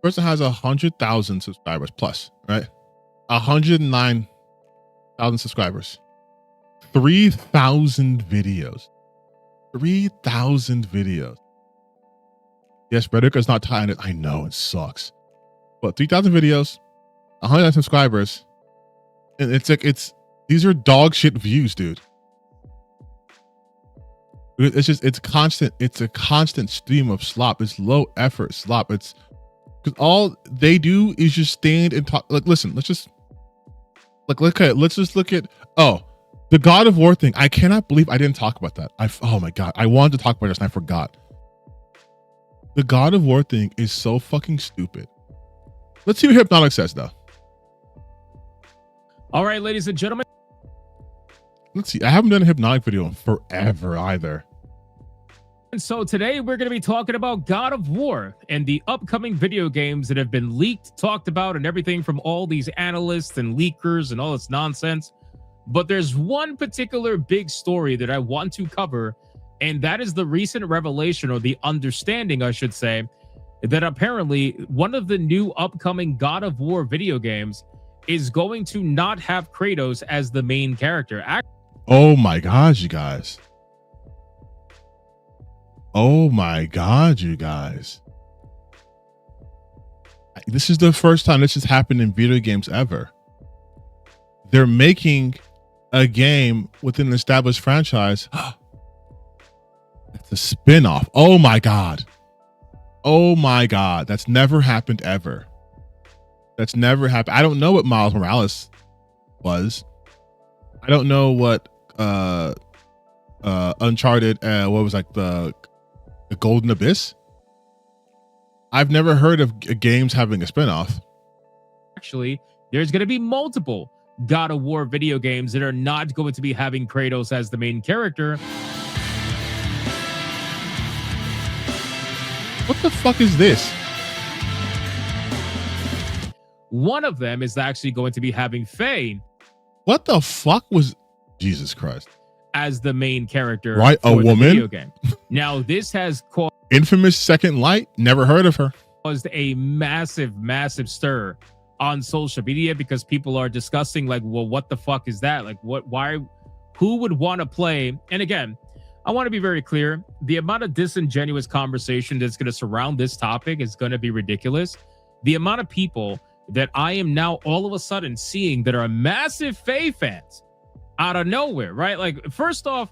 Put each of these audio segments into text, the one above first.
Person has 100,000 subscribers plus, right? 109,000 subscribers. 3,000 videos. 3,000 videos. Yes, Reddick not tying it. I know it sucks. But 3,000 videos, 100 subscribers. And these are dog shit views, dude. It's constant. It's a constant stream of slop. It's low effort slop. It's because all they do is just stand and talk. Like, listen, let's just look at the God of War thing. I cannot believe I didn't talk about that. Oh my God. I wanted to talk about this and I forgot. The God of War thing is so fucking stupid. Let's see what Hypnotic says though. All right, ladies and gentlemen. Let's see. I haven't done a Hypnotic video in forever either. And so today we're going to be talking about God of War and the upcoming video games that have been leaked, talked about, and everything from all these analysts and leakers and all this nonsense. But there's one particular big story that I want to cover, and that is the recent revelation, or the understanding, I should say, that apparently one of the new upcoming God of War video games is going to not have Kratos as the main character. Oh my God, you guys. Oh my God, you guys. This is the first time this has happened in video games ever. They're making a game within an established franchise. It's a spin-off. Oh my God. Oh my God. That's never happened ever. That's never happened. I don't know what Miles Morales was. I don't know what Uncharted, what was like the Golden Abyss. I've never heard of games having a spinoff. Actually, there's going to be multiple God of War video games that are not going to be having Kratos as the main character. What the fuck is this? One of them is actually going to be having Faye. What the fuck was Jesus Christ? As the main character, right? A woman. Video game. Now, this has caused Infamous Second Light. Never heard of her. Caused a massive stir on social media because people are discussing, like, well, what the fuck is that? Like, who would want to play? And again, I want to be very clear. The amount of disingenuous conversation that's going to surround this topic is going to be ridiculous. The amount of people that I am now all of a sudden seeing that are massive Faye fans out of nowhere, right? Like, first off,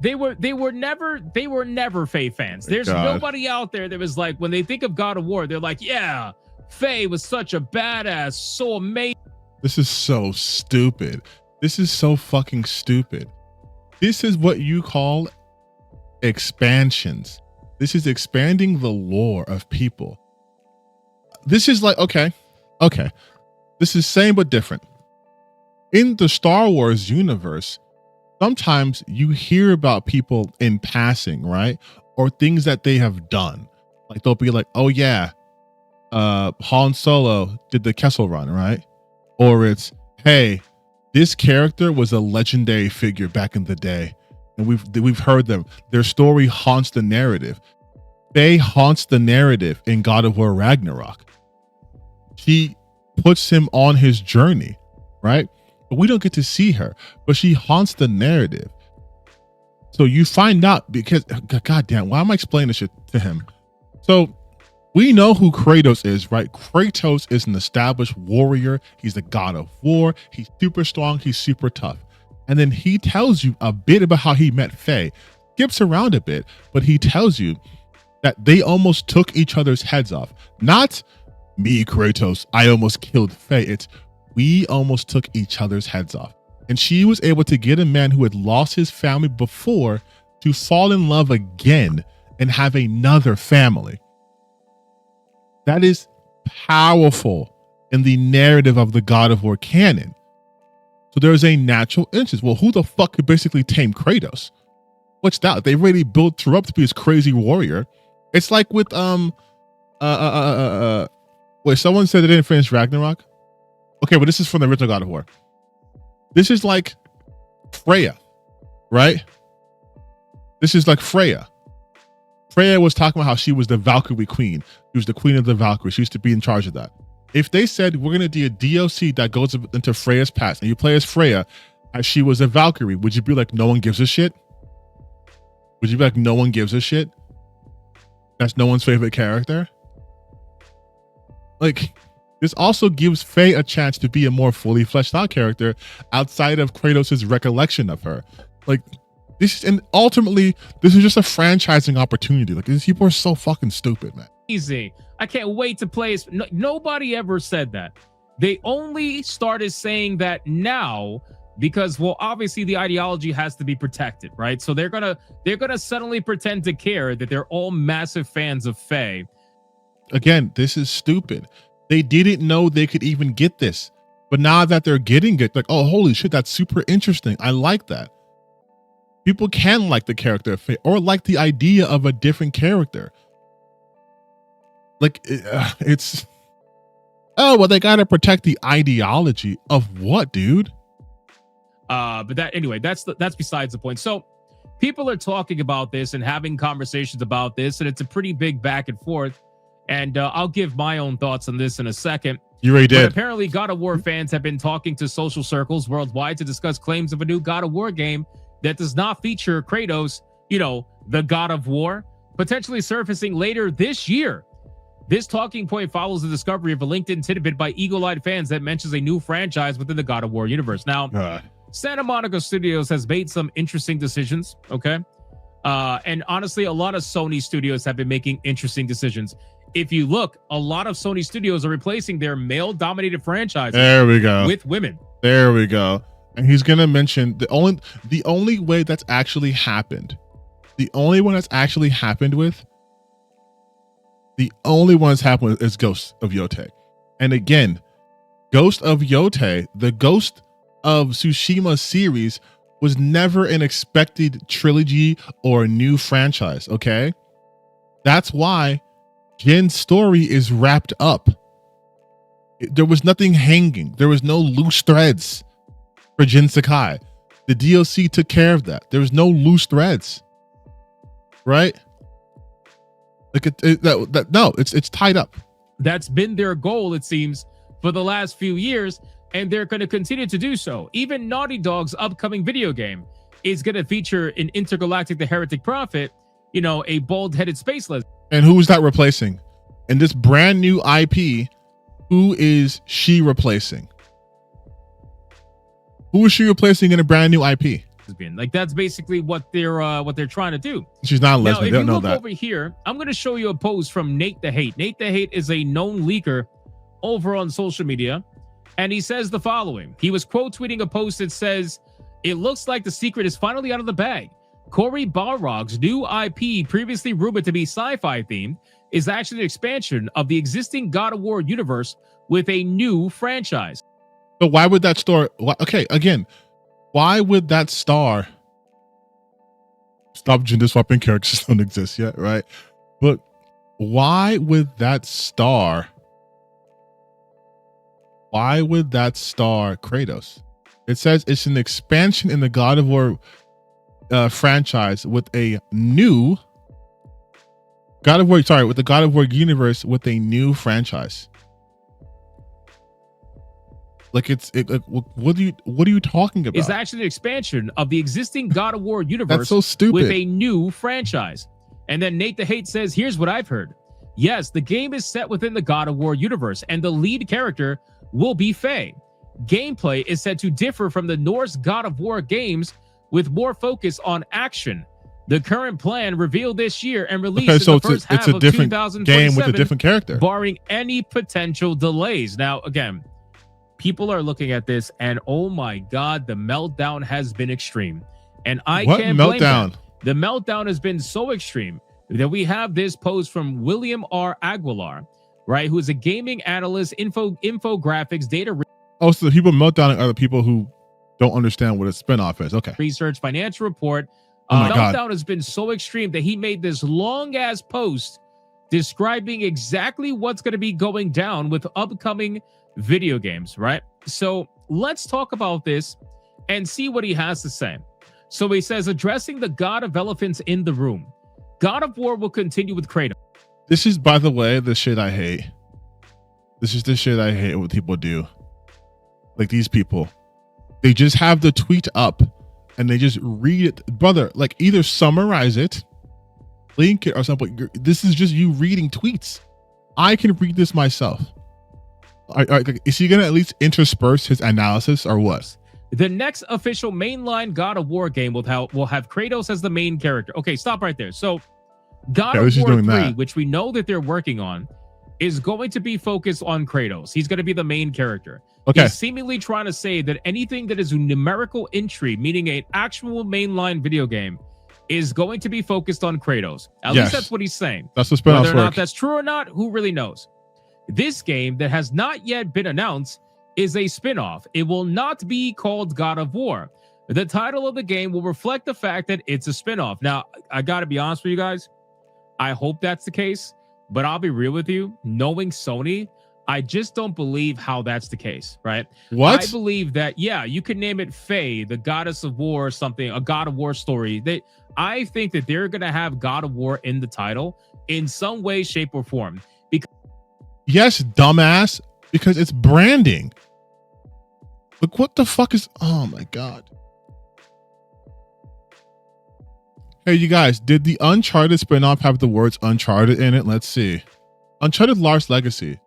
they were never Faye fans. There's nobody out there that was like, when they think of God of War, they're like, yeah, Faye was such a badass, so amazing. This is so stupid. This is so fucking stupid. This is what you call expansions. This is expanding the lore of people. This is like, okay. This is same but different. In the Star Wars universe, sometimes you hear about people in passing, right? Or things that they have done. Like they'll be like, oh yeah, Han Solo did the Kessel Run, right? Or it's, hey, this character was a legendary figure back in the day. And we've heard them. Their story haunts the narrative. Faye haunts the narrative in God of War Ragnarok. She puts him on his journey, right? But we don't get to see her, but she haunts the narrative. So you find out because, goddamn, why am I explaining this shit to him? So we know who Kratos is, right? Kratos is an established warrior. He's the God of War. He's super strong. He's super tough. And then he tells you a bit about how he met Faye. Skips around a bit, but he tells you that they almost took each other's heads off. Not me, Kratos, I almost killed Faye. It's we almost took each other's heads off. And she was able to get a man who had lost his family before to fall in love again and have another family. That is powerful in the narrative of the God of War canon. So there's a natural interest. Well, who the fuck could basically tame Kratos? What's that? They really built her up to be this crazy warrior. It's like with wait, someone said they didn't finish Ragnarok. Okay, but this is from the original God of War. This is like Freya, right? This is like Freya. Freya was talking about how she was the Valkyrie queen. She was the queen of the Valkyrie. She used to be in charge of that. If they said we're going to do a DLC that goes into Freya's past and you play as Freya as she was a Valkyrie, would you be like, no one gives a shit? Would you be like, no one gives a shit? That's no one's favorite character? Like, this also gives Faye a chance to be a more fully fleshed out character outside of Kratos' recollection of her. Like, and ultimately, this is just a franchising opportunity. Like, these people are so fucking stupid, man. Easy. I can't wait to play. Nobody ever said that. They only started saying that now because, well, obviously the ideology has to be protected, right? So they're gonna suddenly pretend to care that they're all massive fans of Faye. Again, this is stupid. They didn't know they could even get this, but now that they're getting it, like, oh, holy shit, that's super interesting. I like that. People can like the character of Faye or like the idea of a different character. Like, it's, oh, well, they got to protect the ideology of what, dude? But that, anyway, that's besides the point. So people are talking about this and having conversations about this, and it's a pretty big back and forth. And I'll give my own thoughts on this in a second. You already did. But apparently, God of War fans have been talking to social circles worldwide to discuss claims of a new God of War game that does not feature Kratos, you know, the God of War, potentially surfacing later this year. This talking point follows the discovery of a LinkedIn tidbit by eagle-eyed fans that mentions a new franchise within the God of War universe. Now, Santa Monica Studios has made some interesting decisions, okay? And honestly, a lot of Sony studios have been making interesting decisions. If you look, a lot of Sony studios are replacing their male-dominated franchises with women. There we go. And he's going to mention the only way that's actually happened. The only one that's actually happened with. The only one that's happened with is Ghost of Yotei. And again, Ghost of Yotei, the Ghost of Tsushima series, was never an expected trilogy or a new franchise, okay? That's why Jin's story is wrapped up. There was nothing hanging. There was no loose threads for Jin Sakai. The DLC took care of that. There was no loose threads, right? Like it's tied up. That's been their goal, it seems, for the last few years, and they're going to continue to do so. Even Naughty Dog's upcoming video game is going to feature an intergalactic, the Heretic Prophet, you know, a bald-headed space lizard. And who is that replacing? In this brand new IP, who is she replacing? Who is she replacing in a brand new IP? Like, that's basically what they're trying to do. She's not a lesbian. They don't know that. If you look over here, I'm going to show you a post from Nate the Hate. Nate the Hate is a known leaker over on social media, and he says the following. He was quote tweeting a post that says, "It looks like the secret is finally out of the bag. Cory Barlog's new IP, previously rumored to be sci-fi themed, is actually an expansion of the existing God of War universe with a new franchise." So why would that store? Okay, again. Why would that star stop gender swapping characters don't exist yet, right? But why would that star Kratos? It says it's an expansion in the God of War franchise with a new with the God of War universe with a new franchise. Like what are you talking about? It's actually an expansion of the existing God of War universe. That's so stupid. With a new franchise. And then Nate the Hate says, here's what I've heard. Yes, the game is set within the God of War universe, and the lead character will be Faye. Gameplay is said to differ from the Norse God of War games with more focus on action. The current plan revealed this year and released in the first half of 2027, game with a different character, barring any potential delays. Now, again, people are looking at this and, oh my God, the meltdown has been extreme. And I can't blame them. The meltdown has been so extreme that we have this post from William R. Aguilar, right, who is a gaming analyst, infographics, data. Oh, so people meltdowning other people who don't understand what a spinoff is. Okay. Research, financial report. Meltdown God has been so extreme that he made this long-ass post describing exactly what's going to be going down with upcoming video games, right? So let's talk about this and see what he has to say. So he says, addressing the God of elephants in the room. God of War will continue with Kratos. This is, by the way, the shit I hate. This is the shit I hate what people do. Like these people. They just have the tweet up and they just read it. Brother, like either summarize it, link it or something. This is just you reading tweets. I can read this myself. Is he going to at least intersperse his analysis or what? The next official mainline God of War game will have Kratos as the main character. Okay, stop right there. So God of War 3, which we know that they're working on, is going to be focused on Kratos. He's going to be the main character. Okay. He's seemingly trying to say that anything that is a numerical entry, meaning an actual mainline video game, is going to be focused on Kratos. At least that's what he's saying. That's the spin-offs. Whether or not that's true or not, who really knows? This game that has not yet been announced is a spin-off. It will not be called God of War. The title of the game will reflect the fact that it's a spin-off. Now, I got to be honest with you guys. I hope that's the case, but I'll be real with you. Knowing Sony, I just don't believe how that's the case, right? What? I believe that, yeah, you could name it Faye, the goddess of war or something, a God of War story. I think that they're going to have God of War in the title in some way, shape, or form. Yes, dumbass, because it's branding. Look, what the fuck is... Oh, my God. Hey, you guys, did the Uncharted spinoff have the words Uncharted in it? Let's see. Uncharted Lost Legacy. You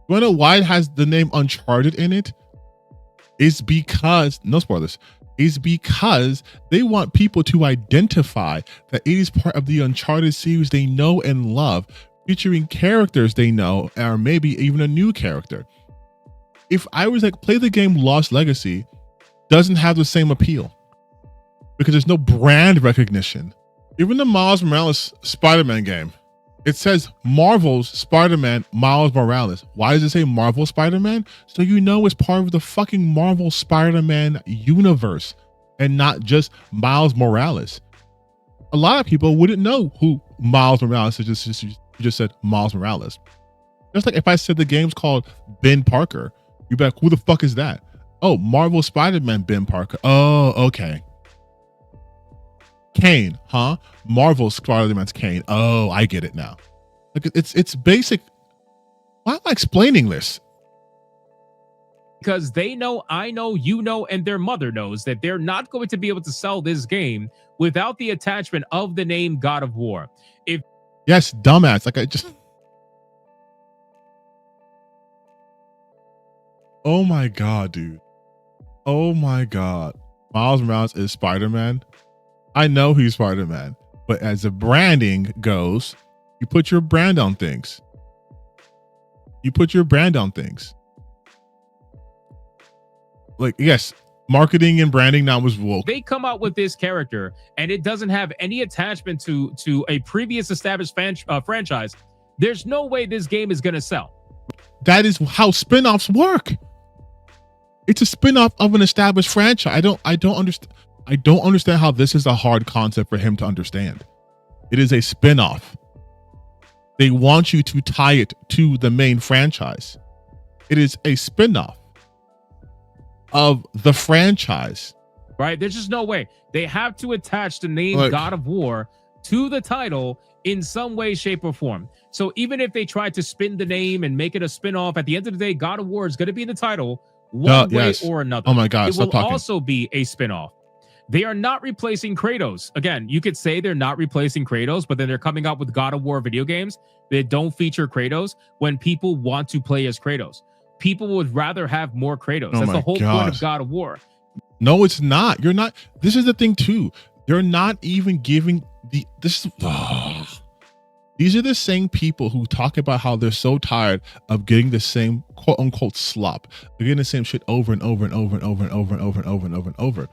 want to know why it has the name Uncharted in it? It's because... No spoilers. It's because they want people to identify that it is part of the Uncharted series they know and love, featuring characters they know, or maybe even a new character. If I was like, play the game Lost Legacy, doesn't have the same appeal because there's no brand recognition. Even the Miles Morales Spider-Man game, it says Marvel's Spider-Man Miles Morales. Why does it say Marvel Spider-Man? So you know it's part of the fucking Marvel Spider-Man universe and not just Miles Morales. A lot of people wouldn't know who Miles Morales is. You just said Miles Morales. Just like if I said the game's called Ben Parker, you'd be like, who the fuck is that? Oh, Marvel Spider-Man Ben Parker. Oh, okay. Kane, huh? Marvel Spider-Man's Kane. Oh, I get it now. Like it's basic. Why am I explaining this? Because they know, I know, you know, and their mother knows that they're not going to be able to sell this game without the attachment of the name God of War. Yes, dumbass. Like I just... Oh my God, dude. Oh my God. Miles Morales is Spider-Man. I know he's Spider-Man, but as the branding goes, you put your brand on things. You put your brand on things. Like, yes, marketing and branding now was woke. They come out with this character and it doesn't have any attachment to a previous established franchise. There's no way this game is going to sell. That is how spin-offs work. It's a spin-off of an established franchise. I don't understand. I don't understand how this is a hard concept for him to understand. It is a spin-off. They want you to tie it to the main franchise. It is a spin-off of the franchise. Right? There's just no way. They have to attach the name God of War to the title in some way, shape, or form. So even if they try to spin the name and make it a spin-off, at the end of the day, God of War is going to be in the title one way or another. Oh my God, it will also be a spin-off. They are not replacing Kratos. Again, you could say they're not replacing Kratos, but then they're coming out with God of War video games that don't feature Kratos when people want to play as Kratos. People would rather have more Kratos. That's the whole point of God of War. No, it's not. You're not. This is the thing too. They're not even giving these are the same people who talk about how they're so tired of getting the same quote unquote slop. They're getting the same shit over and over and over and over and over and over and over and over and over.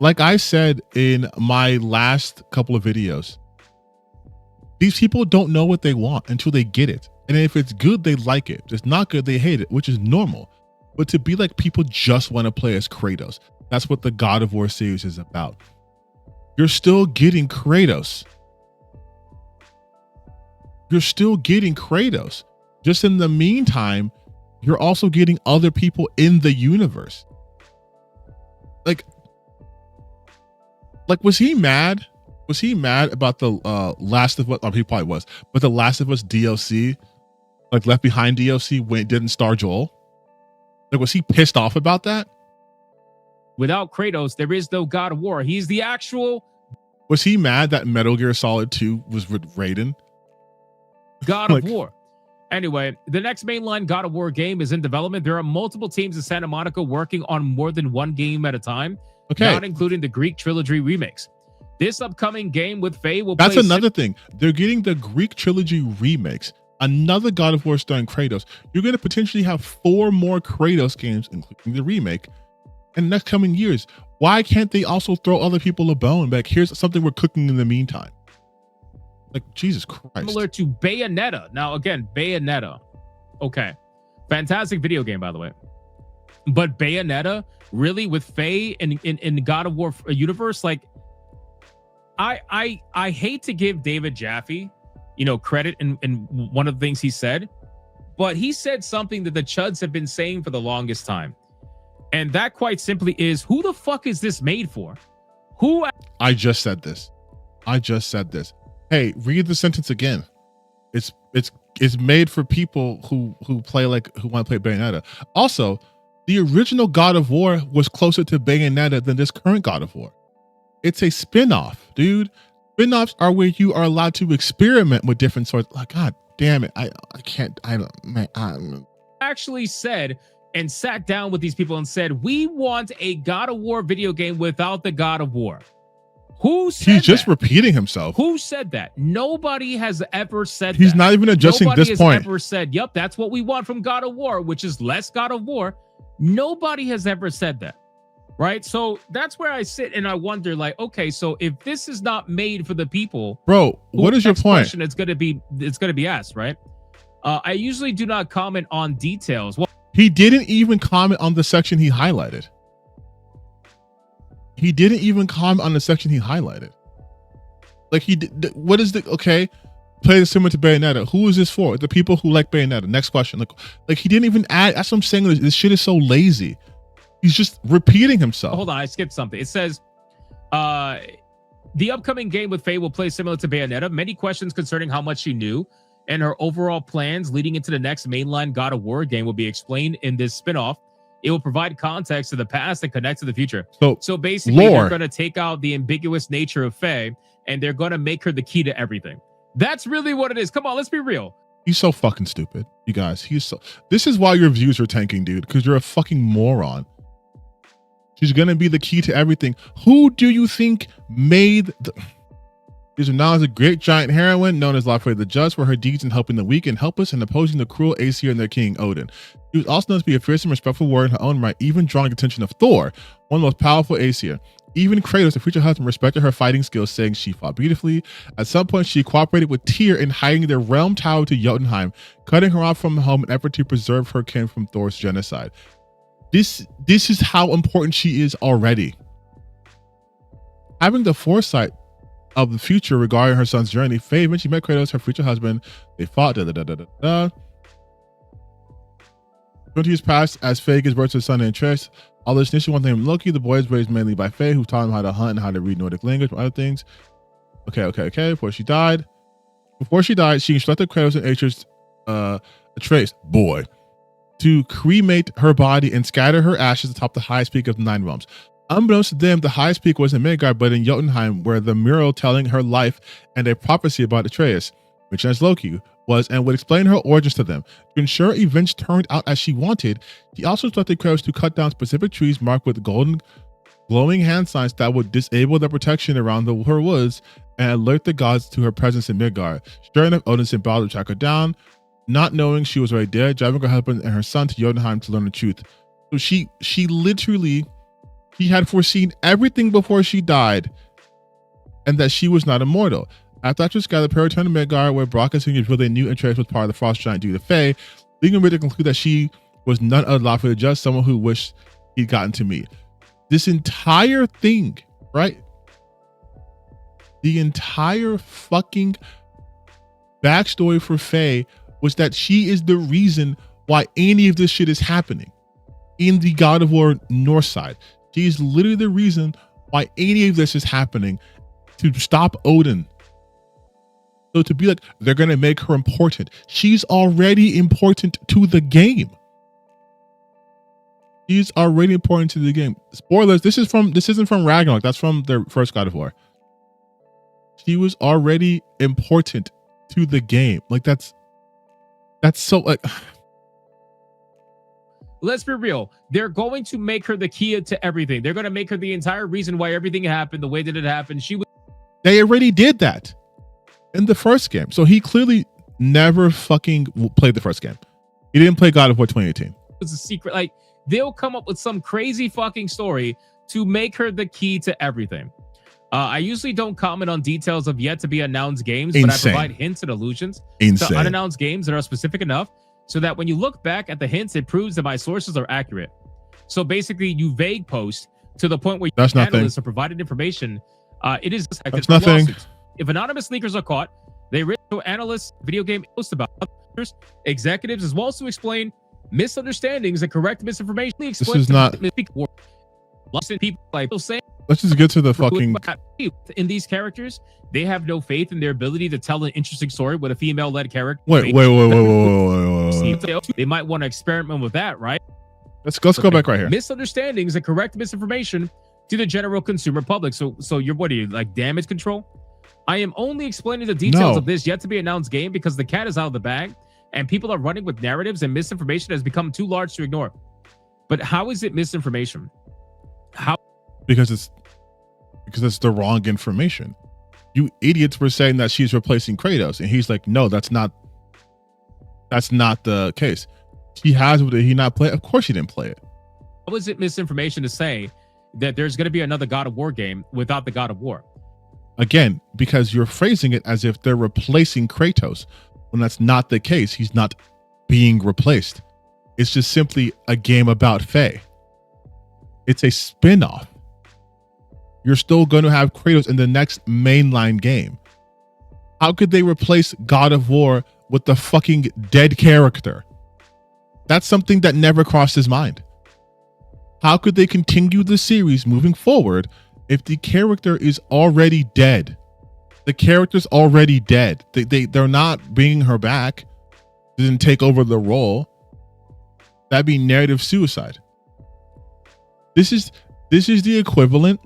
Like I said in my last couple of videos, these people don't know what they want until they get it. And if it's good, they like it. If it's not good, they hate it, which is normal. But to be like people just want to play as Kratos. That's what the God of War series is about. You're still getting Kratos. You're still getting Kratos. Just in the meantime, you're also getting other people in the universe. Like, was he mad Was he mad about the Last of Us? He probably was, but the Last of Us DLC, like Left Behind DLC, when it didn't star Joel. Like, was he pissed off about that? Without Kratos, there is no God of War. He's the actual. Was he mad that Metal Gear Solid 2 was with Raiden? God of War. Anyway, the next mainline God of War game is in development. There are multiple teams in Santa Monica working on more than one game at a time, not including the Greek trilogy remakes. This upcoming game with Faye will That's another thing. They're getting the Greek trilogy remakes. Another God of War starring Kratos. You're going to potentially have 4 more Kratos games, including the remake, in the next coming years. Why can't they also throw other people a bone? Like, here's something we're cooking in the meantime. Like, Jesus Christ. Similar to Bayonetta. Now, again, Bayonetta. Okay. Fantastic video game, by the way. But Bayonetta, really, with Faye in the God of War universe, like, I hate to give David Jaffe, credit in one of the things he said, but he said something that the Chuds have been saying for the longest time. And that quite simply is, who the fuck is this made for? Who? I just said this. Hey, read the sentence again. It's made for people who want to play Bayonetta. Also, the original God of War was closer to Bayonetta than this current God of War. It's a spin-off, dude. Spin-offs are where you are allowed to experiment with different sorts. Like, God damn it. I can't. Actually said and sat down with these people and said, we want a God of War video game without the God of War. Who said He's just repeating himself. Who said that? Nobody has ever said He's that. not even adjusting Nobody this point. Nobody has ever said, yep, that's what we want from God of War, which is less God of War. Nobody has ever said that. Right? So that's where I sit and I wonder, like, okay, so if this is not made for the people, bro, what is your point? It's gonna be asked, right? I usually do not comment on details. Well, he didn't even comment on the section he highlighted. Like, he did. What is the play this similar to Bayonetta? Who is this for? The people who like Bayonetta. Next question. Like he didn't even add. That's what I'm saying. This shit is so lazy. He's just repeating himself. Hold on, I skipped something. It says, the upcoming game with Faye will play similar to Bayonetta. Many questions concerning how much she knew and her overall plans leading into the next mainline God of War game will be explained in this spinoff. It will provide context to the past and connect to the future. So basically, they're going to take out the ambiguous nature of Faye and they're going to make her the key to everything. That's really what it is. Come on, let's be real. He's so fucking stupid, you guys. This is why your views are tanking, dude, because you're a fucking moron. She's going to be the key to everything. Who do you think made These are now as a great giant heroine known as Laufey the Just for her deeds in helping the weak and helpless and opposing the cruel Aesir and their king Odin. She was also known to be a fierce and respectful warrior in her own right, even drawing the attention of Thor, one of the most powerful Aesir. Even Kratos, the future husband, respected her fighting skills, saying she fought beautifully. At some point, she cooperated with Tyr in hiding their realm tower to Jotunheim, cutting her off from home in an effort to preserve her kin from Thor's genocide. This is how important she is already. Having the foresight of the future regarding her son's journey, Faye eventually met Kratos, her future husband. They fought. 20 years passed as Faye gives birth to his son Atreus. Although initially one named Loki, the boy is raised mainly by Faye, who taught him how to hunt and how to read Nordic language and other things. Okay. Before she died, she instructed Kratos and Atreus, boy, to cremate her body and scatter her ashes atop the highest peak of the 9 realms. Unbeknownst to them, the highest peak was in Midgard, but in Jotunheim, where the mural telling her life and a prophecy about Atreus, which as Loki was, and would explain her origins to them. To ensure events turned out as she wanted, he also instructed Kratos to cut down specific trees marked with golden, glowing hand signs that would disable the protection around her woods and alert the gods to her presence in Midgard. Sure enough, Odin sent Baldur to track her down, not knowing she was already dead, driving her husband and her son to Jotunheim to learn the truth. So she literally... He had foreseen everything before she died, and that she was not immortal. After Atreus gathered Perry returned to Midgard, where Brock and Sigurd revealed they knew Atreus was part of the Frost Giant due to Faye, leading her to conclude that she was none other than Laufey the Just, someone who wished he'd gotten to meet. This entire thing, right? The entire fucking backstory for Faye was that she is the reason why any of this shit is happening in the God of War North side. She is literally the reason why any of this is happening. to stop Odin. So to be like, they're going to make her important. She's already important to the game. She's already important to the game. Spoilers, this isn't from Ragnarok. That's from their first God of War. She was already important to the game. Like that's so like. Let's be real. They're going to make her the key to everything. They're going to make her the entire reason why everything happened the way that it happened. They already did that in the first game. So he clearly never fucking played the first game. He didn't play God of War 2018. It was a secret. Like they'll come up with some crazy fucking story to make her the key to everything. I usually don't comment on details of yet to be announced games, but I provide hints and allusions to unannounced games that are specific enough so that when you look back at the hints, it proves that my sources are accurate. So basically, you vague post to the point where analysts are provided information. It is that's nothing. Lawsuits. If anonymous leakers are caught, they risk to analysts, video game posts about others, executives, as well as to explain misunderstandings and correct misinformation. This is not. People like saying. Let's just get to the fucking. In these characters, they have no faith in their ability to tell an interesting story with a female-led character. Wait. They might want to experiment with that, right? Let's go back right here. Misunderstandings and correct misinformation to the general consumer public. So you're what are you like damage control? I am only explaining the details of this yet to be announced game because the cat is out of the bag and people are running with narratives and misinformation has become too large to ignore. But how is it misinformation? How? Because it's the wrong information. You idiots were saying that she's replacing Kratos, and he's like, no, that's not the case. He has, did he not play? Of course he didn't play it. How is it misinformation to say that there's going to be another God of War game without the God of War? Again, because you're phrasing it as if they're replacing Kratos, when that's not the case. He's not being replaced. It's just simply a game about Faye. It's a spin-off. You're still going to have Kratos in the next mainline game. How could they replace God of War with the fucking dead character? That's something that never crossed his mind. How could they continue the series moving forward if the character is already dead? The character's already dead. They're not bringing her back. They didn't take over the role. That'd be narrative suicide. This is the equivalent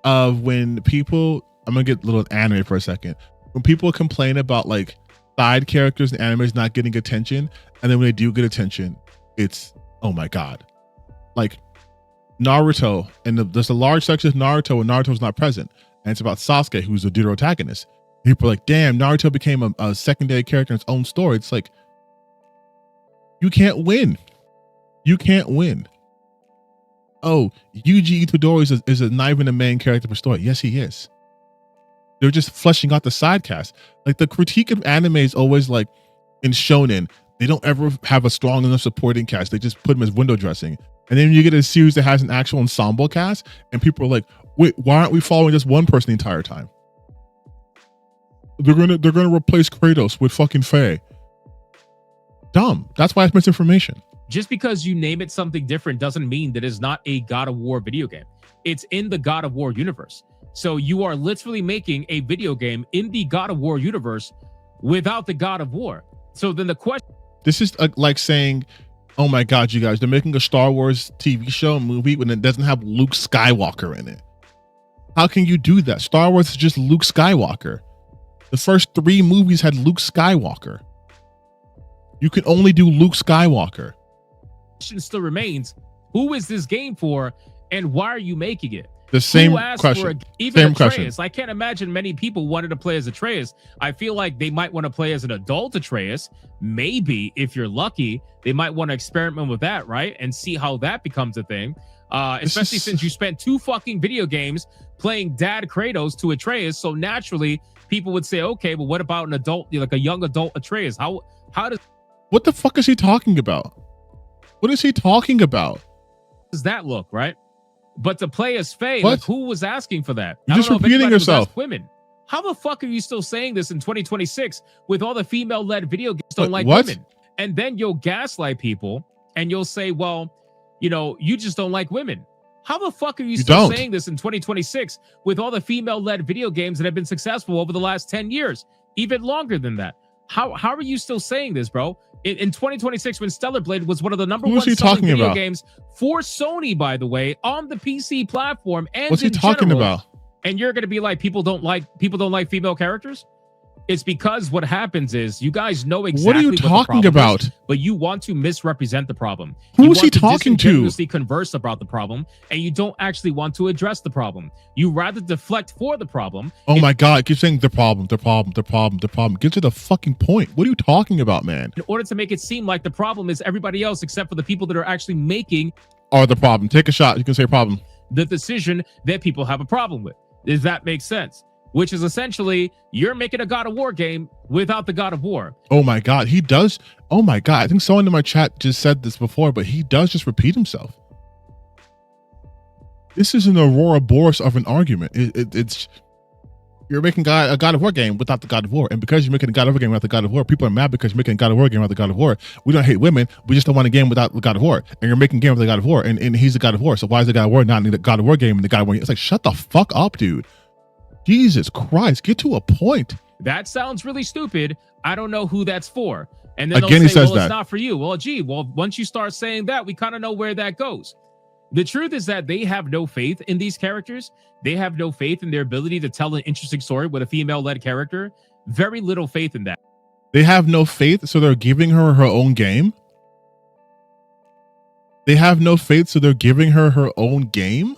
of when people, I'm gonna get a little anime for a second. When people complain about like side characters in animes not getting attention, and then when they do get attention, it's oh my god. Like Naruto, and there's a large section of Naruto when Naruto's not present, and it's about Sasuke, who's the protagonist. People are like, damn, Naruto became a secondary character in its own story. It's like, you can't win. You can't win. Oh, Yuji Itadori is not even a main character per story. Yes, he is. They're just fleshing out the side cast. Like the critique of anime is always like in shonen, they don't ever have a strong enough supporting cast. They just put them as window dressing. And then you get a series that has an actual ensemble cast, and people are like, wait, why aren't we following just one person the entire time? They're gonna replace Kratos with fucking Faye. Dumb. That's why it's misinformation. Just because you name it something different doesn't mean that it's not a God of War video game. It's in the God of War universe. So you are literally making a video game in the God of War universe without the God of War. So then the question... This is like saying, oh my God, you guys, they're making a Star Wars TV show, movie, when it doesn't have Luke Skywalker in it. How can you do that? Star Wars is just Luke Skywalker. The first 3 movies had Luke Skywalker. You can only do Luke Skywalker. Question still remains, who is this game for and why are you making it? The same question. Even Atreus. I can't imagine many people wanted to play as Atreus. I feel like they might want to play as an adult Atreus. Maybe if you're lucky, they might want to experiment with that, right? And see how that becomes a thing. Especially since you spent 2 fucking video games playing Dad Kratos to Atreus. So naturally, people would say, okay, but what about an adult, like a young adult Atreus? How does... What the fuck is he talking about? What is he talking about? Does that look, right? But to play as Faye, like, who was asking for that? You're just repeating yourself. Women. How the fuck are you still saying this in 2026 with all the female-led video games don't like women? And then you'll gaslight people and you'll say, well, you know, you just don't like women. How the fuck are you You still don't. saying this in 2026 with all the female-led video games that have been successful over the last 10 years, even longer than that? How are you still saying this, bro? In 2026, when Stellar Blade was one of the number one selling video games for Sony, by the way, on the PC platform, and what's he talking about? And you're gonna be like, people don't like female characters? It's because what happens is you guys know exactly what are you talking about, is, but you want to misrepresent the problem. Who is he talking to? Converse about the problem, and you don't actually want to address the problem. You rather deflect for the problem. Oh my God! Keep saying the problem. Get to the fucking point. What are you talking about, man? In order to make it seem like the problem is everybody else except for the people that are actually making are the problem. Take a shot. You can say problem. The decision that people have a problem with. Does that make sense? Which is essentially you're making a God of War game without the God of War. Oh my God, he does. Oh my God, I think someone in my chat just said this before, but he does just repeat himself. This is an Ouroboros of an argument. It's you're making a God of War game without the God of War, and because you're making a God of War game without the God of War, people are mad because you're making a God of War game without the God of War. We don't hate women, we just don't want a game without the God of War. And you're making a game with the God of War, and he's the God of War. So why is the God of War not in the God of War game and the God of War? It's like, shut the fuck up, dude. Jesus Christ, get to a point. That sounds really stupid. I don't know who that's for. And then again, they'll say, well, it's not for you. Well, once you start saying that, we kind of know where that goes. The truth is that they have no faith in these characters. They have no faith in their ability to tell an interesting story with a female-led character. Very little faith in that. They have no faith, so they're giving her her own game? They have no faith, so they're giving her her own game?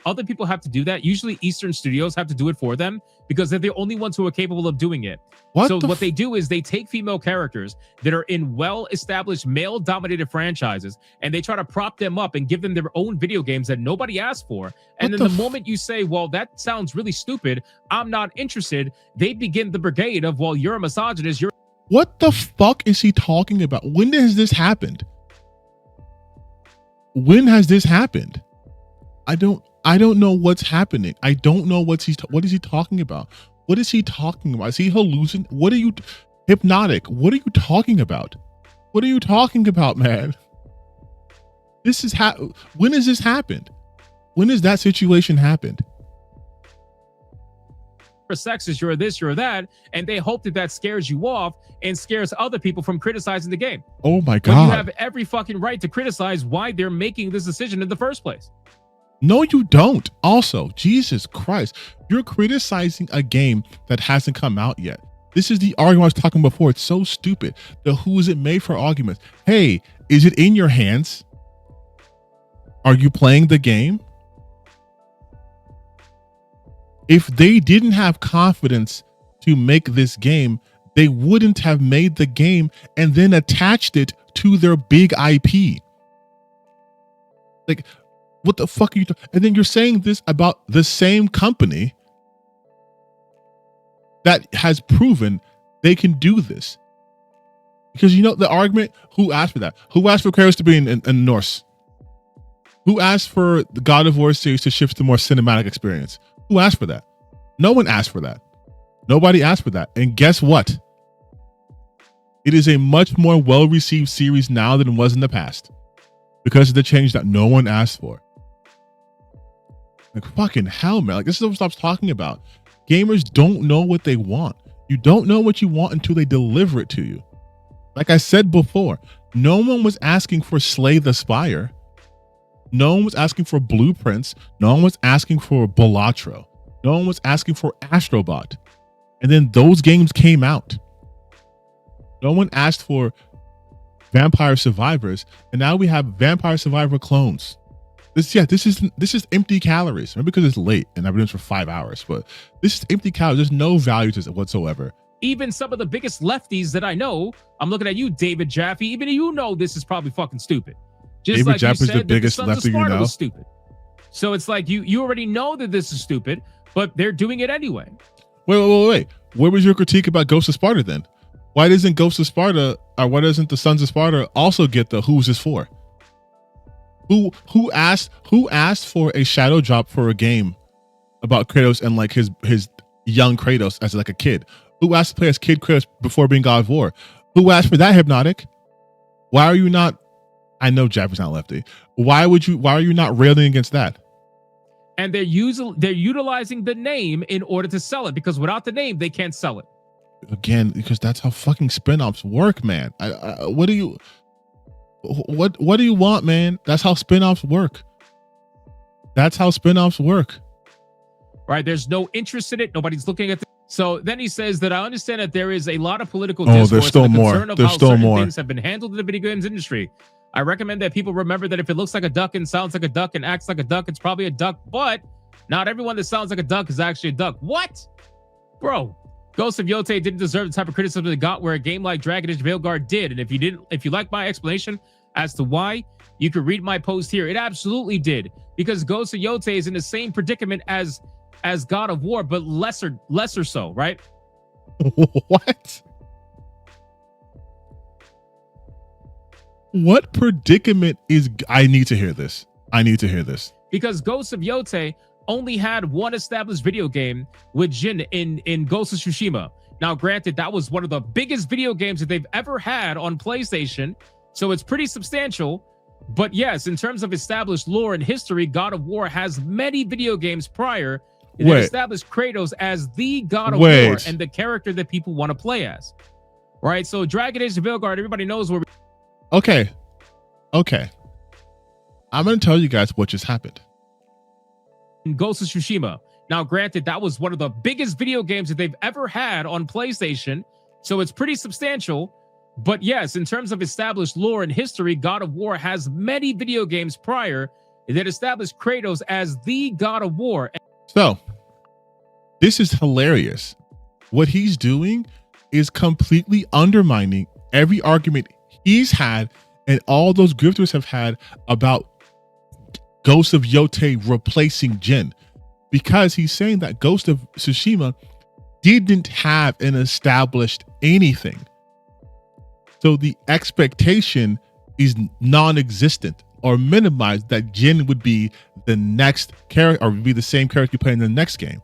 Other people have to do that. Usually Eastern studios have to do it for them because they're the only ones who are capable of doing it. What they do is they take female characters that are in well-established male-dominated franchises and they try to prop them up and give them their own video games that nobody asked for. And then the moment you say, well, that sounds really stupid, I'm not interested, they begin the brigade of, well, you're a misogynist. What the fuck is he talking about? When has this happened? When has this happened? I don't know what's happening. I don't know what is he talking about? What is he talking about? Is he hallucinating? What are you, Hypnotic? What are you talking about? What are you talking about, man? This is when has this happened? When has that situation happened? For sexist, you're this, you're that, and they hope that scares you off and scares other people from criticizing the game. Oh my God. When you have every fucking right to criticize why they're making this decision in the first place. No, you don't. Also, Jesus Christ, you're criticizing a game that hasn't come out yet. This is the argument I was talking before. It's so stupid. The who is it made for arguments. Hey, is it in your hands? Are you playing the game? If they didn't have confidence to make this game, they wouldn't have made the game and then attached it to their big IP. Like, what the fuck are you talking? And then you're saying this about the same company that has proven they can do this. Because you know the argument, who asked for that? Who asked for Kratos to be in Norse? Who asked for the God of War series to shift to more cinematic experience? Who asked for that? No one asked for that. Nobody asked for that. And guess what? It is a much more well-received series now than it was in the past. Because of the change that no one asked for. Like, fucking hell, man. Like, this is what I'm talking about. Gamers don't know what they want. You don't know what you want until they deliver it to you. Like I said before, no one was asking for Slay the Spire. No one was asking for Blueprints. No one was asking for Balatro. No one was asking for Astrobot. And then those games came out. No one asked for Vampire Survivors. And now we have Vampire Survivor clones. This is empty calories. Maybe because it's late and I've been doing this for 5 hours, but this is empty calories. There's no value to it whatsoever. Even some of the biggest lefties that I know, I'm looking at you, David Jaffe. Even you know this is probably fucking stupid. Just David like Jaffe is the biggest lefty you know. Stupid. So it's like you already know that this is stupid, but they're doing it anyway. Wait. Where was your critique about Ghost of Sparta then? Why doesn't Ghost of Sparta, or why doesn't the Sons of Sparta also get the who's this for? Who asked for a shadow drop for a game about Kratos and like his young Kratos as like a kid? Who asked to play as kid Kratos before being God of War? Who asked for that, Hypnotic? Why are you not I know Japanese not lefty. Why are you not railing against that? And they're utilizing the name in order to sell it, because without the name, they can't sell it. Again, because that's how fucking spin-offs work, man. What do you want, man? That's how spin-offs work. That's how spin-offs work. Right? There's no interest in it. Nobody's looking at it. So then he says that I understand that there is a lot of political discourse. There's still and the more. concern of There's how still certain more. things have been handled in the video games industry. I recommend that people remember that if it looks like a duck and sounds like a duck and acts like a duck, it's probably a duck. But not everyone that sounds like a duck is actually a duck. What? Bro, Ghost of Yote didn't deserve the type of criticism they got where a game like Dragon Age Veilguard did. And if you like my explanation as to why, you can read my post here. It absolutely did. Because Ghost of Yote is in the same predicament as God of War, but lesser so, right? What? What predicament is... I need to hear this. Because Ghost of Yote only had one established video game with Jin in Ghost of Tsushima. Now, granted, that was one of the biggest video games that they've ever had on PlayStation, so it's pretty substantial. But yes, in terms of established lore and history, God of War has many video games prior that established Kratos as the God of War and the character that people want to play as. Right? So Dragon Age Veilguard, everybody knows where... Okay. I'm going to tell you guys what just happened. Ghost of Tsushima. Now, granted, that was one of the biggest video games that they've ever had on PlayStation, so it's pretty substantial. But yes, in terms of established lore and history, God of War has many video games prior that established Kratos as the God of War. So, this is hilarious. What he's doing is completely undermining every argument he's had and all those grifters have had about Ghost of Yote replacing Jin, because he's saying that Ghost of Tsushima didn't have an established anything. So the expectation is non-existent or minimized that Jin would be the next character or would be the same character you play in the next game,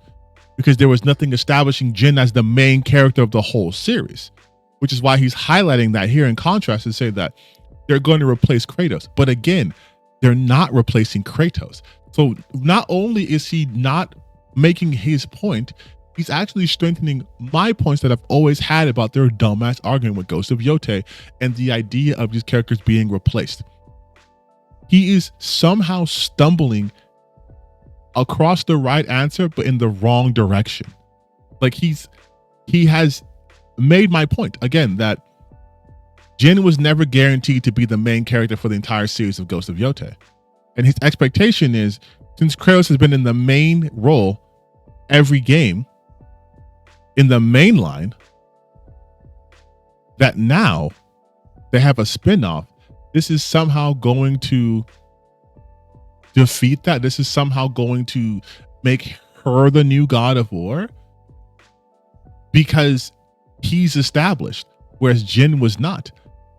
because there was nothing establishing Jin as the main character of the whole series, which is why he's highlighting that here in contrast to say that they're going to replace Kratos. But again, they're not replacing Kratos. So not only is he not making his point, he's actually strengthening my points that I've always had about their dumbass argument with Ghost of Yote and the idea of these characters being replaced. He is somehow stumbling across the right answer, but in the wrong direction. Like he has made my point again that Jin was never guaranteed to be the main character for the entire series of Ghost of Yote. And his expectation is, since Kratos has been in the main role every game, in the main line, that now they have a spin-off. This is somehow going to defeat that. This is somehow going to make her the new God of War because he's established, whereas Jin was not.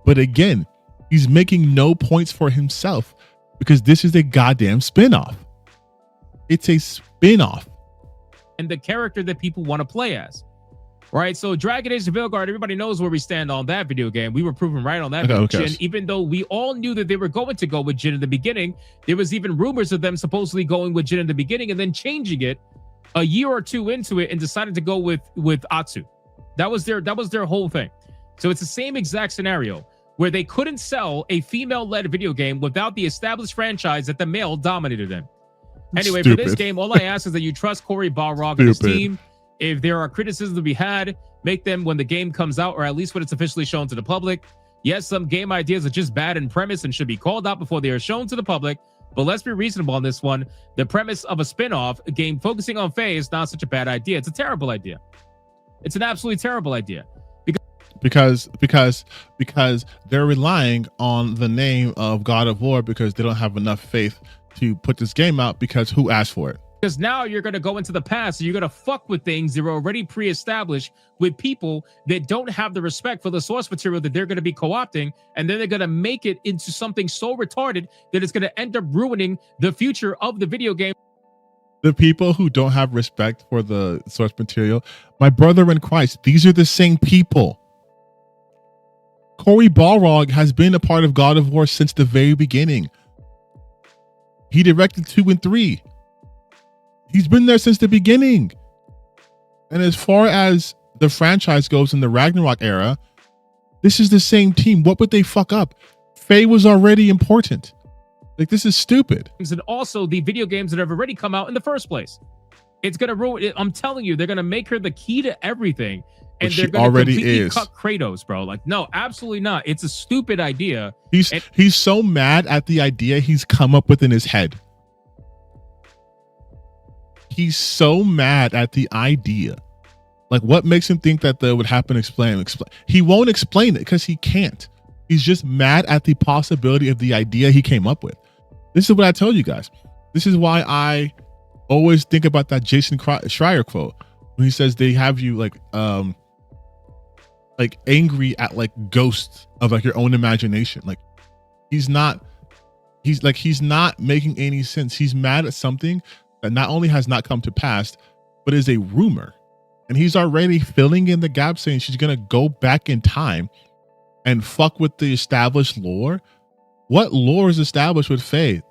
But again, he's making no points for himself because this is a goddamn spin-off. It's a spin-off. And the character that people want to play as. Right? So Dragon Age Veilguard, everybody knows where we stand on that video game. We were proven right on that video. Jin, even though we all knew that they were going to go with Jin in the beginning, there was even rumors of them supposedly going with Jin in the beginning and then changing it a year or two into it and decided to go with Atsu. That was their whole thing. So it's the same exact scenario where they couldn't sell a female-led video game without the established franchise that the male dominated in. Anyway, for this game, all I ask is that you trust Cory Barlog and his team. If there are criticisms to be had, make them when the game comes out, or at least when it's officially shown to the public. Yes, some game ideas are just bad in premise and should be called out before they are shown to the public, but let's be reasonable on this one. The premise of a spin-off game focusing on Faye is not such a bad idea. It's a terrible idea. It's an absolutely terrible idea. Because they're relying on the name of God of War because they don't have enough faith to put this game out, because who asked for it? Because now you're going to go into the past, so you're going to fuck with things that are already pre-established with people that don't have the respect for the source material that they're going to be co-opting, and then they're going to make it into something so retarded that it's going to end up ruining the future of the video game. The people who don't have respect for the source material, my brother in Christ, these are the same people. Cory Barlog has been a part of God of War since the very beginning. He directed 2 and 3. He's been there since the beginning. And as far as the franchise goes in the Ragnarok era, this is the same team. What would they fuck up? Faye was already important. Like, this is stupid. And also the video games that have already come out in the first place. It's going to ruin it. I'm telling you, they're going to make her the key to everything. And they're going to completely cut Kratos, bro. Like, no, absolutely not. It's a stupid idea. He's so mad at the idea he's come up with in his head. He's so mad at the idea. Like, what makes him think that would happen? Explain. He won't explain it because he can't. He's just mad at the possibility of the idea he came up with. This is what I told you guys. This is why I always think about that Jason Schreier quote when he says they have you like angry at like ghosts of like your own imagination. Like, he's not making any sense. He's mad at something that not only has not come to pass, but is a rumor. And he's already filling in the gap saying she's going to go back in time and fuck with the established lore. What lore is established with Faye?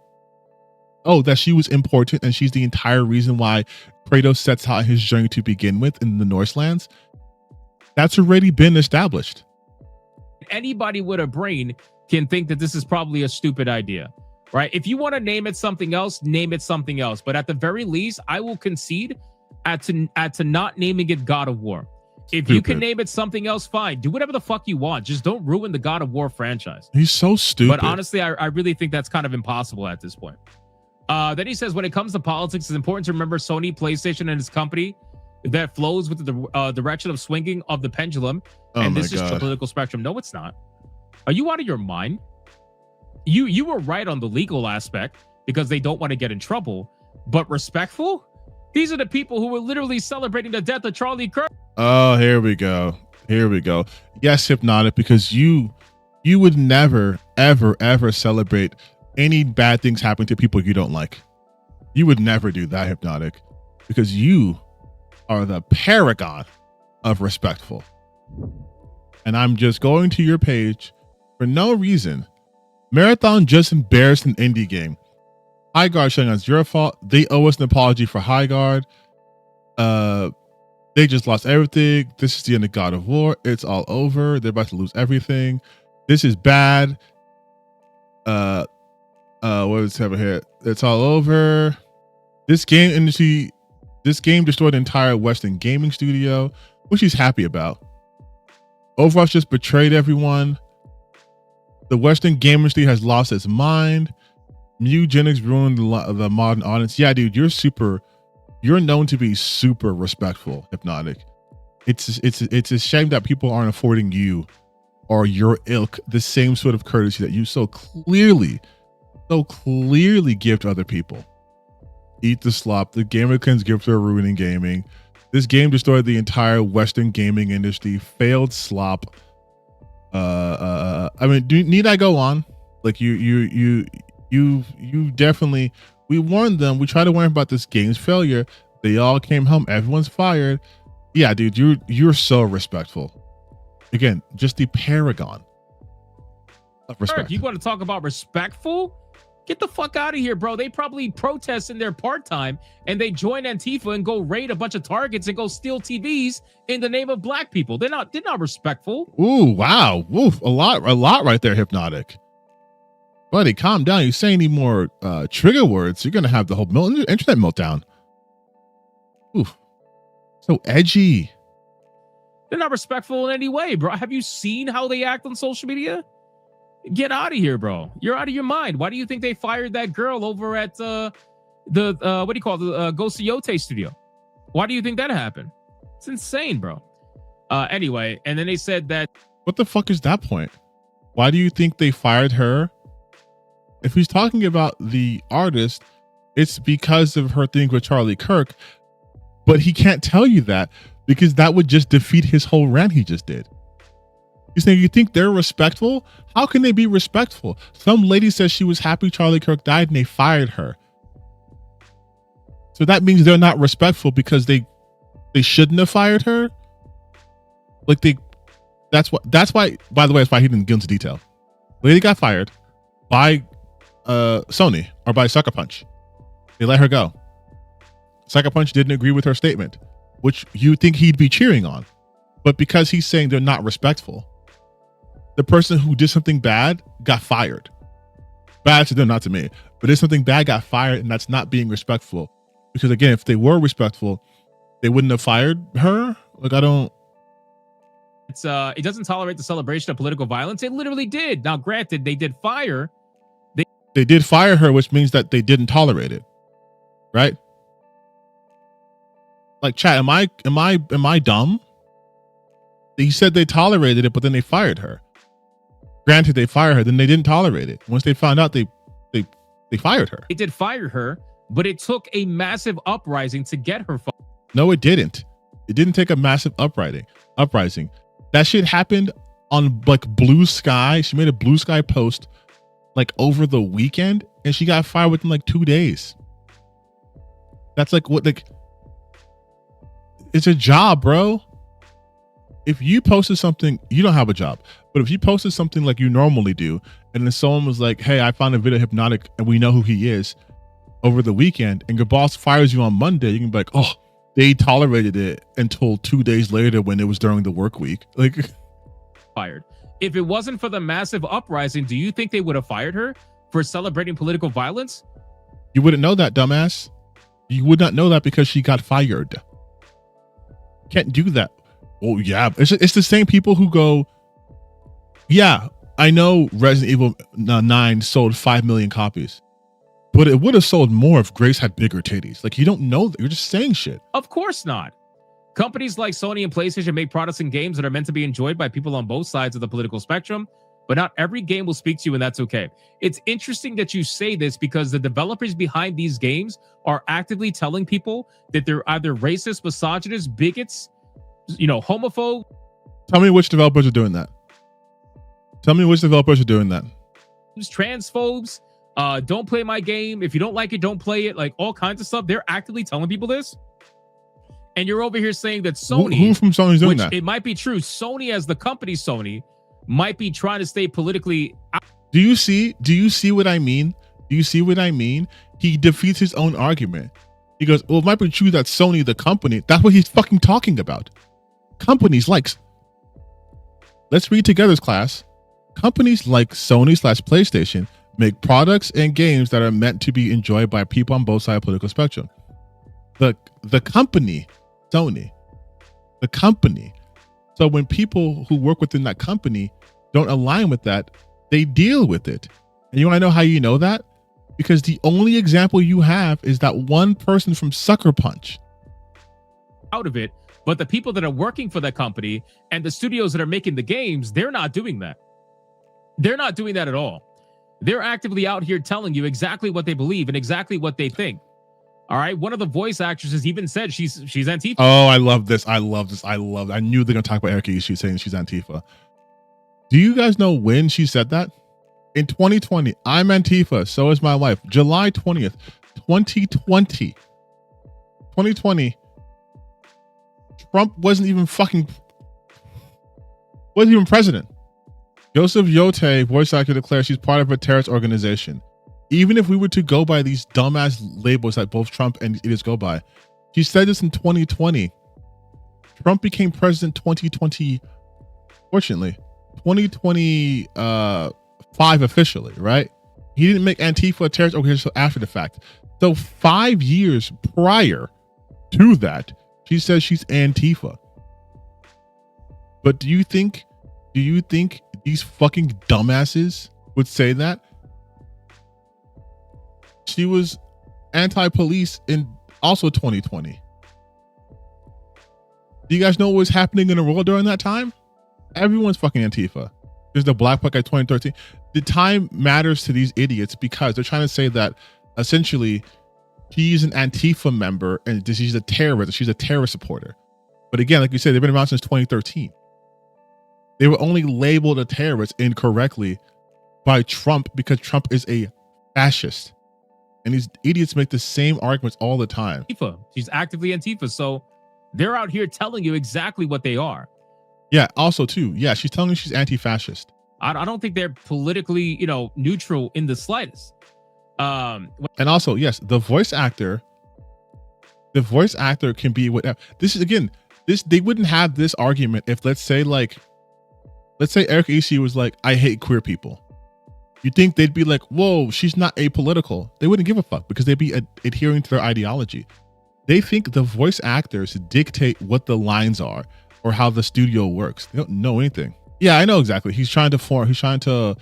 Oh, that she was important and she's the entire reason why Kratos sets out his journey to begin with in the Norselands. That's already been established. Anybody with a brain can think that this is probably a stupid idea, right? If you want to name it something else, name it something else. But at the very least, I will concede at to not naming it God of War. If you can name it something else, fine. Do whatever the fuck you want. Just don't ruin the God of War franchise. He's so stupid. But honestly, I really think that's kind of impossible at this point. Then he says, when it comes to politics, it's important to remember Sony, PlayStation, and its company that flows with the direction of swinging of the pendulum. And this is the political spectrum. No, it's not. Are you out of your mind? You were right on the legal aspect because they don't want to get in trouble. But respectful? These are the people who were literally celebrating the death of Charlie Kirk. Oh, here we go. Yes, Hypnotic, because you would never, ever, ever celebrate any bad things happening to people you don't like. You would never do that, Hypnotic, because you are the paragon of respectful. And I'm just going to your page for no reason. Marathon just embarrassed an indie game. High Guard showing us your fault. They owe us an apology for High Guard. They just lost everything. This is the end of God of War. It's all over. They're about to lose everything. This is bad. What is over here? It's all over. This game destroyed the entire Western gaming studio, which he's happy about. Overwatch just betrayed everyone. The Western game industry has lost its mind. Eugenics ruined the modern audience. Yeah, dude, you're known to be super respectful, Hypnotic. It's a shame that people aren't affording you or your ilk the same sort of courtesy that you so clearly give to other people. Eat the slop. The Gamerkins gifts are ruining gaming. This game destroyed the entire Western gaming industry. Failed slop. I mean, need I go on? Like you definitely. We warned them. We tried to warn them about this game's failure. They all came home. Everyone's fired. Yeah, dude, you're so respectful. Again, just the paragon of respect. You want to talk about respectful? Get the fuck out of here, bro. They probably protest in their part-time and they join Antifa and go raid a bunch of targets and go steal TVs in the name of black people. They're not respectful. Ooh, wow. Woof. A lot right there, Hypnotic. Buddy, calm down. You say any more trigger words, you're gonna have the whole internet meltdown. Oof. So edgy. They're not respectful in any way, bro. Have you seen how they act on social media? Get out of here, bro. You're out of your mind. Why do you think they fired that girl over at the Ghost Yote studio? Why do you think that happened? It's insane, bro. Anyway, and then they said that. What the fuck is that point? Why do you think they fired her? If he's talking about the artist, it's because of her thing with Charlie Kirk, but he can't tell you that because that would just defeat his whole rant he just did. He's saying, you think they're respectful? How can they be respectful? Some lady says she was happy Charlie Kirk died and they fired her. So that means they're not respectful because they shouldn't have fired her? Like That's why, by the way, it's why he didn't get into detail. Lady got fired by Sony or by Sucker Punch. They let her go. Sucker Punch didn't agree with her statement, which you think he'd be cheering on. But because he's saying they're not respectful, the person who did something bad got fired. Bad to them, not to me. But if something bad got fired, and that's not being respectful. Because again, if they were respectful, they wouldn't have fired her. Like, I don't. It doesn't tolerate the celebration of political violence. It literally did. Now, granted, they did fire. They did fire her, which means that they didn't tolerate it, right? Like, chat, am I dumb? He said they tolerated it, but then they fired her. Granted, they fired her, then they didn't tolerate it. Once they found out, they fired her. They did fire her, but it took a massive uprising to get her fired. No, it didn't. It didn't take a massive uprising. That shit happened on like Blue Sky. She made a Blue Sky post like over the weekend, and she got fired within like 2 days. That's like what, like, it's a job, bro. If you posted something, you don't have a job. But if you posted something like you normally do, and then someone was like, hey, I found a video of Hypnotic and we know who he is over the weekend, and your boss fires you on Monday, you can be like, oh, they tolerated it until 2 days later when it was during the work week. Like, fired. If it wasn't for the massive uprising, do you think they would have fired her for celebrating political violence? You wouldn't know that, dumbass. You would not know that because she got fired. Can't do that. Oh, yeah. It's the same people who go, yeah, I know Resident Evil 9 sold 5 million copies, but it would have sold more if Grace had bigger titties. Like, you don't know that. You're just saying shit. Of course not. Companies like Sony and PlayStation make products and games that are meant to be enjoyed by people on both sides of the political spectrum, but not every game will speak to you, and that's okay. It's interesting that you say this because the developers behind these games are actively telling people that they're either racist, misogynist, bigots, homophobe. Tell me which developers are doing that. Transphobes. Don't play my game. If you don't like it, don't play it. Like, all kinds of stuff. They're actively telling people this. And you're over here saying that Sony, who from Sony's doing that? It might be true. Sony, as the company Sony, might be trying to stay politically. Do you see what I mean? He defeats his own argument. He goes, well, it might be true that Sony, the company, that's what he's fucking talking about. Companies like, let's read together, class. Companies like Sony/PlayStation make products and games that are meant to be enjoyed by people on both sides of the political spectrum. The company, Sony, the company. So when people who work within that company don't align with that, they deal with it. And you want to know how you know that? Because the only example you have is that one person from Sucker Punch. Out of it, but the people that are working for that company and the studios that are making the games, they're not doing that. They're not doing that at all. They're actively out here telling you exactly what they believe and exactly what they think. All right. One of the voice actresses even said she's Antifa. Oh, I love this. I knew they're gonna talk about Erica. She's saying she's Antifa. Do you guys know when she said that? In 2020, I'm Antifa. So is my wife. July 20th, 2020. Trump wasn't even president. Joseph Yote, voice actor, declares she's part of a terrorist organization. Even if we were to go by these dumbass labels that both Trump and idiots go by, she said this in 2020. Trump became president 2020, fortunately, 2025 officially, right? He didn't make Antifa a terrorist organization after the fact. So 5 years prior to that, she says she's Antifa. But do you think these fucking dumbasses would say that? She was anti-police in also 2020. Do you guys know what was happening in the world during that time? Everyone's fucking Antifa. There's the Black Bloc at 2013. The time matters to these idiots because they're trying to say that essentially she's an Antifa member and she's a terrorist. She's a terrorist supporter. But again, like you said, they've been around since 2013. They were only labeled a terrorist incorrectly by Trump because Trump is a fascist. And these idiots make the same arguments all the time. Antifa. She's actively Antifa. So they're out here telling you exactly what they are. Yeah. Also, too. Yeah, she's telling you she's anti-fascist. I don't think they're politically, neutral in the slightest. And also, yes, the voice actor can be whatever. This is again, they wouldn't have this argument if let's say Eric Issy was like, I hate queer people. You think they'd be like, whoa, she's not apolitical. They wouldn't give a fuck because they'd be adhering to their ideology. They think the voice actors dictate what the lines are or how the studio works. They don't know anything. Yeah, I know exactly. He's trying to flood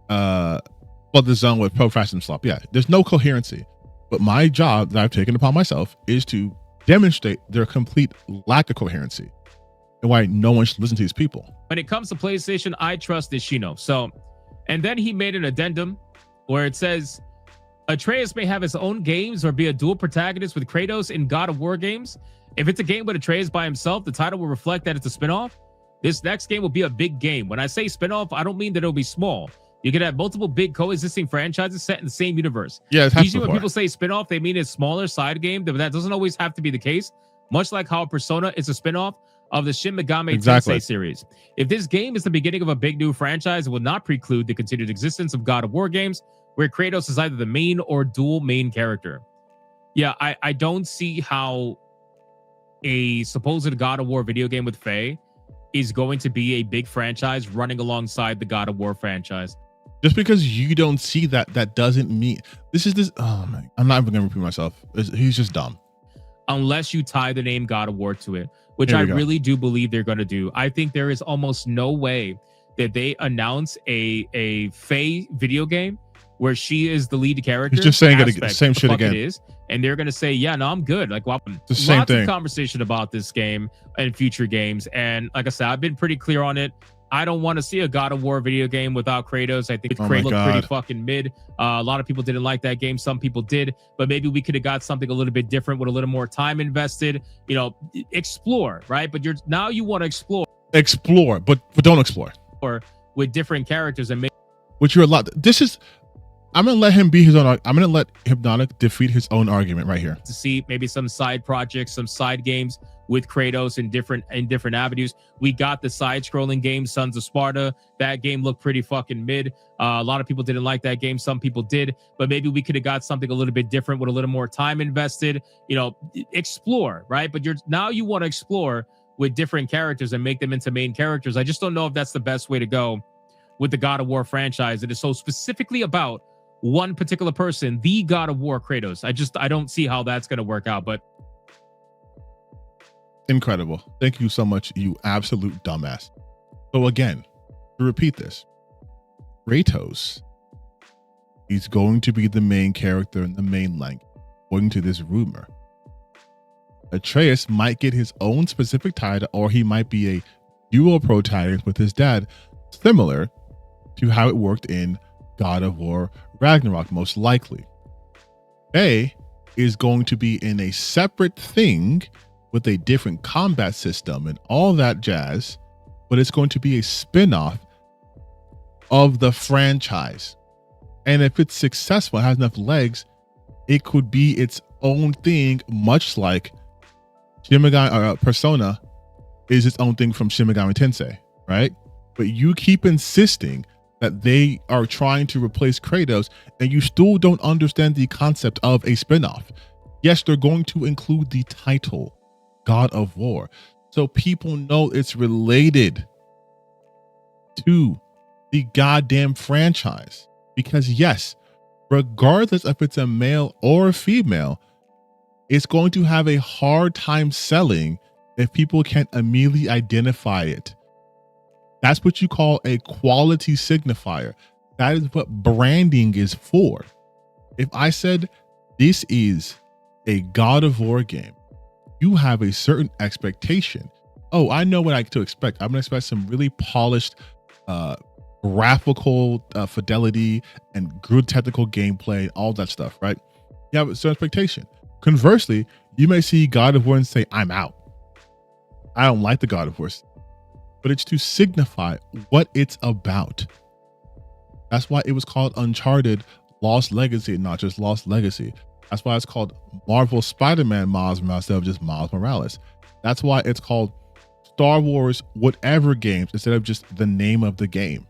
the zone with pro-fascism slop. Yeah, there's no coherency. But my job that I've taken upon myself is to demonstrate their complete lack of coherency and why no one should listen to these people. When it comes to PlayStation, I trust Ishino. So, and then he made an addendum where it says, Atreus may have his own games or be a dual protagonist with Kratos in God of War games. If it's a game with Atreus by himself, the title will reflect that it's a spinoff. This next game will be a big game. When I say spinoff, I don't mean that it'll be small. You could have multiple big coexisting franchises set in the same universe. Yeah, usually when people say spinoff, they mean a smaller side game, but that doesn't always have to be the case. Much like how Persona is a spinoff of the Shin Megami Tensei series. If this game is the beginning of a big new franchise, it will not preclude the continued existence of God of War games, where Kratos is either the main or dual main character. Yeah, I don't see how a supposed God of War video game with Faye is going to be a big franchise running alongside the God of War franchise. Just because you don't see that doesn't mean oh man, I'm not even gonna repeat myself. He's just dumb. Unless you tie the name God of War to it, which I really do believe they're going to do. I think there is almost no way that they announce a Faye video game where she is the lead character. He's just saying the same shit again. It is, and they're going to say, yeah, no, I'm good. Like, well, the same lots thing. of conversation about this game and future games. And like I said, I've been pretty clear on it. I don't want to see a God of War video game without Kratos. I think Kratos looked pretty fucking mid. A lot of people didn't like that game. Some people did, but maybe we could have got something a little bit different with a little more time invested. Explore, right? But now you want to explore, but don't explore. Or with different characters and make. Which you're allowed. I'm gonna let him be his own. I'm gonna let Hypnotic defeat his own argument right here. To see maybe some side projects, some side games with Kratos in different avenues. We got the side-scrolling game, Sons of Sparta. That game looked pretty fucking mid. A lot of people didn't like that game. Some people did, but maybe we could have got something a little bit different with a little more time invested. Explore, right? But now you want to explore with different characters and make them into main characters. I just don't know if that's the best way to go with the God of War franchise. It is so specifically about one particular person, the God of War Kratos. I don't see how that's going to work out, but incredible. Thank you so much, you absolute dumbass. So again, to repeat this, Kratos is going to be the main character in the main language, according to this rumor. Atreus might get his own specific title, or he might be a dual protagonist with his dad, similar to how it worked in God of War Ragnarok, most likely. Faye is going to be in a separate thing with a different combat system and all that jazz, but it's going to be a spin-off of the franchise. And if it's successful, it has enough legs, it could be its own thing, much like Persona is its own thing from Shin Megami Tensei, right? But you keep insisting that they are trying to replace Kratos, and you still don't understand the concept of a spinoff. Yes, they're going to include the title, God of War, so people know it's related to the goddamn franchise. Because yes, regardless if it's a male or a female, it's going to have a hard time selling if people can't immediately identify it. That's what you call a quality signifier. That is what branding is for. If I said this is a God of War game, you have a certain expectation. Oh, I know what I to expect. I'm gonna expect some really polished graphical fidelity and good technical gameplay, all that stuff, right? You have a certain expectation. Conversely, you may see God of War and say, I'm out. I don't like the God of War. But it's to signify what it's about. That's why it was called Uncharted Lost Legacy, not just Lost Legacy. That's why it's called Marvel Spider-Man Miles Morales instead of just Miles Morales. That's why it's called Star Wars whatever games instead of just the name of the game.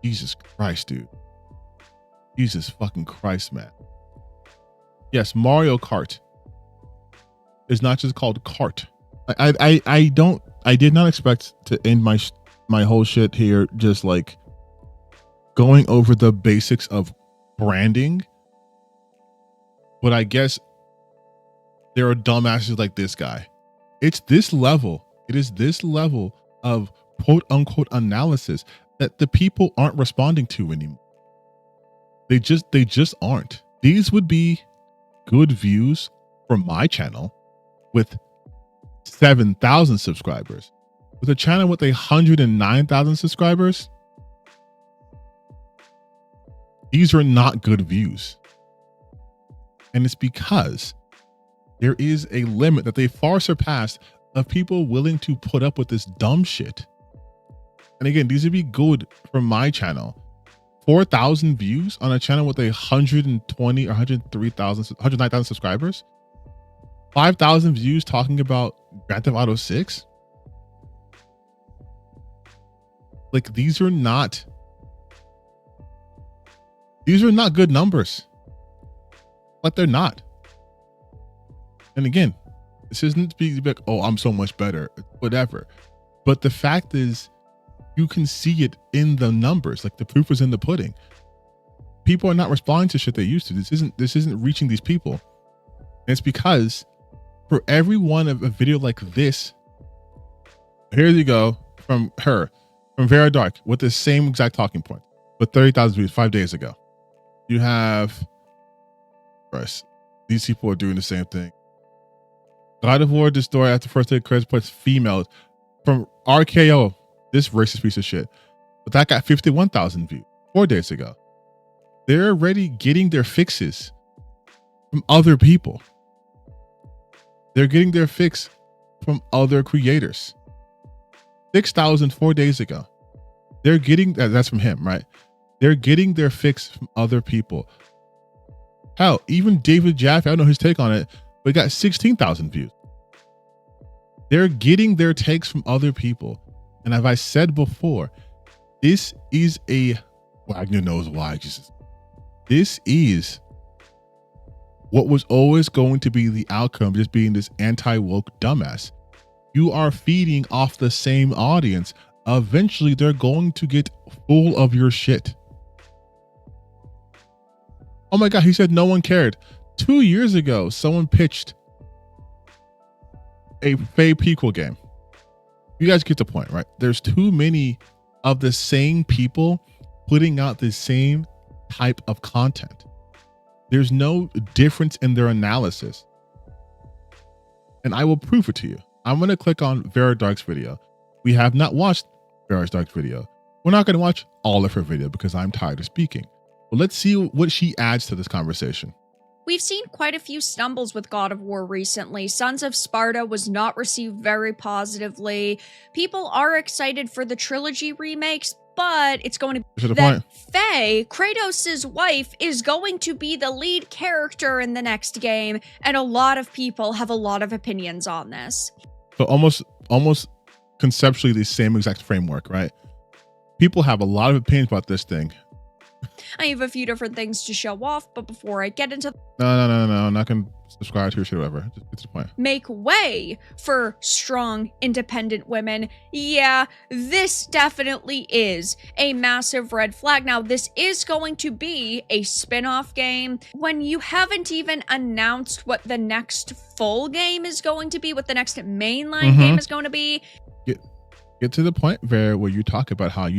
Jesus Christ, dude. Jesus fucking Christ, man. Yes, Mario Kart is not just called kart. I did not expect to end my whole shit here just like going over the basics of branding, but I guess there are dumbasses like this guy. It's this level. It is this level of quote unquote analysis that the people aren't responding to anymore. They just aren't. These would be good views from my channel with 7,000 subscribers. With a channel with 109,000 subscribers, these are not good views. And it's because there is a limit that they far surpassed of people willing to put up with this dumb shit. And again, these would be good from my channel. 4,000 views on a channel with 120 or 109,000 subscribers. 5,000 views talking about Grand Theft Auto 6. Like these are not good numbers. Like they're not. And again, this isn't to be like, oh, I'm so much better, whatever. But the fact is, you can see it in the numbers. Like the proof is in the pudding. People are not responding to shit they used to. This isn't reaching these people. And it's because for every one of a video like this, here you go from Very Dark with the same exact talking point with 30,000 views 5 days ago. You have, Christ, these people are doing the same thing. God of War, the story after first day credits puts females from RKO, this racist piece of shit. But that got 51,000 views 4 days ago. They're already getting their fixes from other people. They're getting their fix from other creators. 6,000 4 days ago. They're getting that's from him, right? They're getting their fix from other people. Hell, even David Jaffe, I don't know his take on it, but he got 16,000 views. They're getting their takes from other people. And as I said before, this is a Wagner knows why. Jesus. This is what was always going to be the outcome, just being this anti-woke dumbass. You are feeding off the same audience. Eventually, they're going to get full of your shit. Oh my God, he said no one cared. 2 years ago, someone pitched a Faye prequel game. You guys get the point, right? There's too many of the same people putting out the same type of content. There's no difference in their analysis. And I will prove it to you. I'm going to click on Vera Dark's video. We have not watched Vera Dark's video. We're not going to watch all of her video because I'm tired of speaking. But let's see what she adds to this conversation. We've seen quite a few stumbles with God of War recently. Sons of Sparta was not received very positively. People are excited for the trilogy remakes, but it's going to be that Faye, Kratos' wife, is going to be the lead character in the next game, and a lot of people have a lot of opinions on this. So almost conceptually the same exact framework, right? People have a lot of opinions about this thing. I have a few different things to show off, but before I get into No, I'm not gonna subscribe to your shit or whatever. Just get to the point. Make way for strong, independent women. Yeah, this definitely is a massive red flag. Now, this is going to be a spin-off game. When you haven't even announced what the next full game is going to be, what the next mainline game is going to be. Get to the point where you talk about how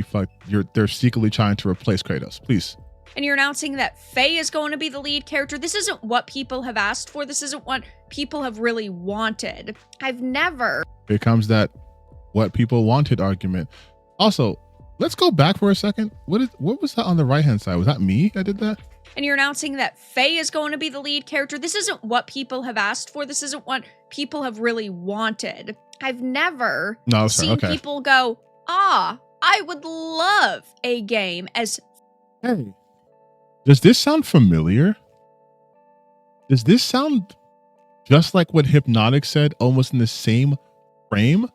they're secretly trying to replace Kratos, please. And you're announcing that Faye is going to be the lead character. This isn't what people have asked for. This isn't what people have really wanted. I've never. Here comes that what people wanted argument. Also, let's go back for a second. What was that on the right-hand side? Was that me that did that? And you're announcing that Faye is going to be the lead character. This isn't what people have asked for. This isn't what people have really wanted. I've never seen people go, I would love a game as... Hey, does this sound familiar? Does this sound just like what Hypnotic said, almost in the same frame.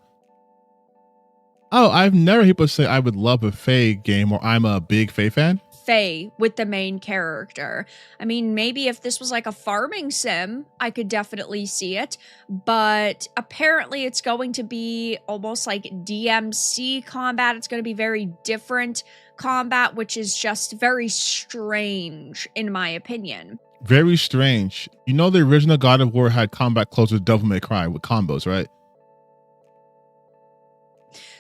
Oh, I've never heard people say I would love a Faye game or I'm a big Faye fan. Faye with the main character. I mean, maybe if this was like a farming sim, I could definitely see it. But apparently it's going to be almost like DMC combat. It's going to be very different combat, which is just very strange in my opinion. Very strange. You know, the original God of War had combat close with Devil May Cry with combos, right?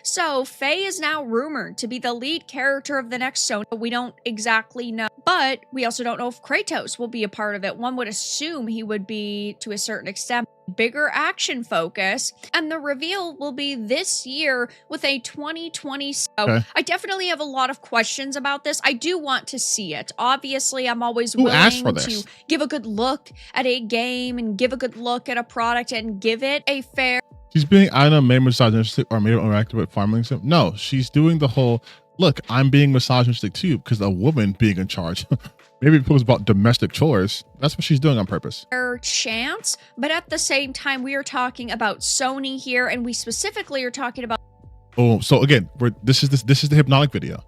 So Faye is now rumored to be the lead character of the next Sony. We don't exactly know, but we also don't know if Kratos will be a part of it. One would assume he would be to a certain extent. Bigger action focus, and the reveal will be this year with a 2020. So Okay. I definitely have a lot of questions about this. I do want to see it. Obviously, I'm always Who asked for willing this? to give a good look at a game and give a good look at a product and give it a fair. She's being, I don't know, maybe misogynistic or maybe interactive with farming sim. No, she's doing the whole, look, I'm being misogynistic too because a woman being in charge. Maybe it was about domestic chores. That's what she's doing on purpose. Chance, but at the same time, we are talking about Sony here, and we specifically are talking about. Oh, so again, this is the Hypnotic video.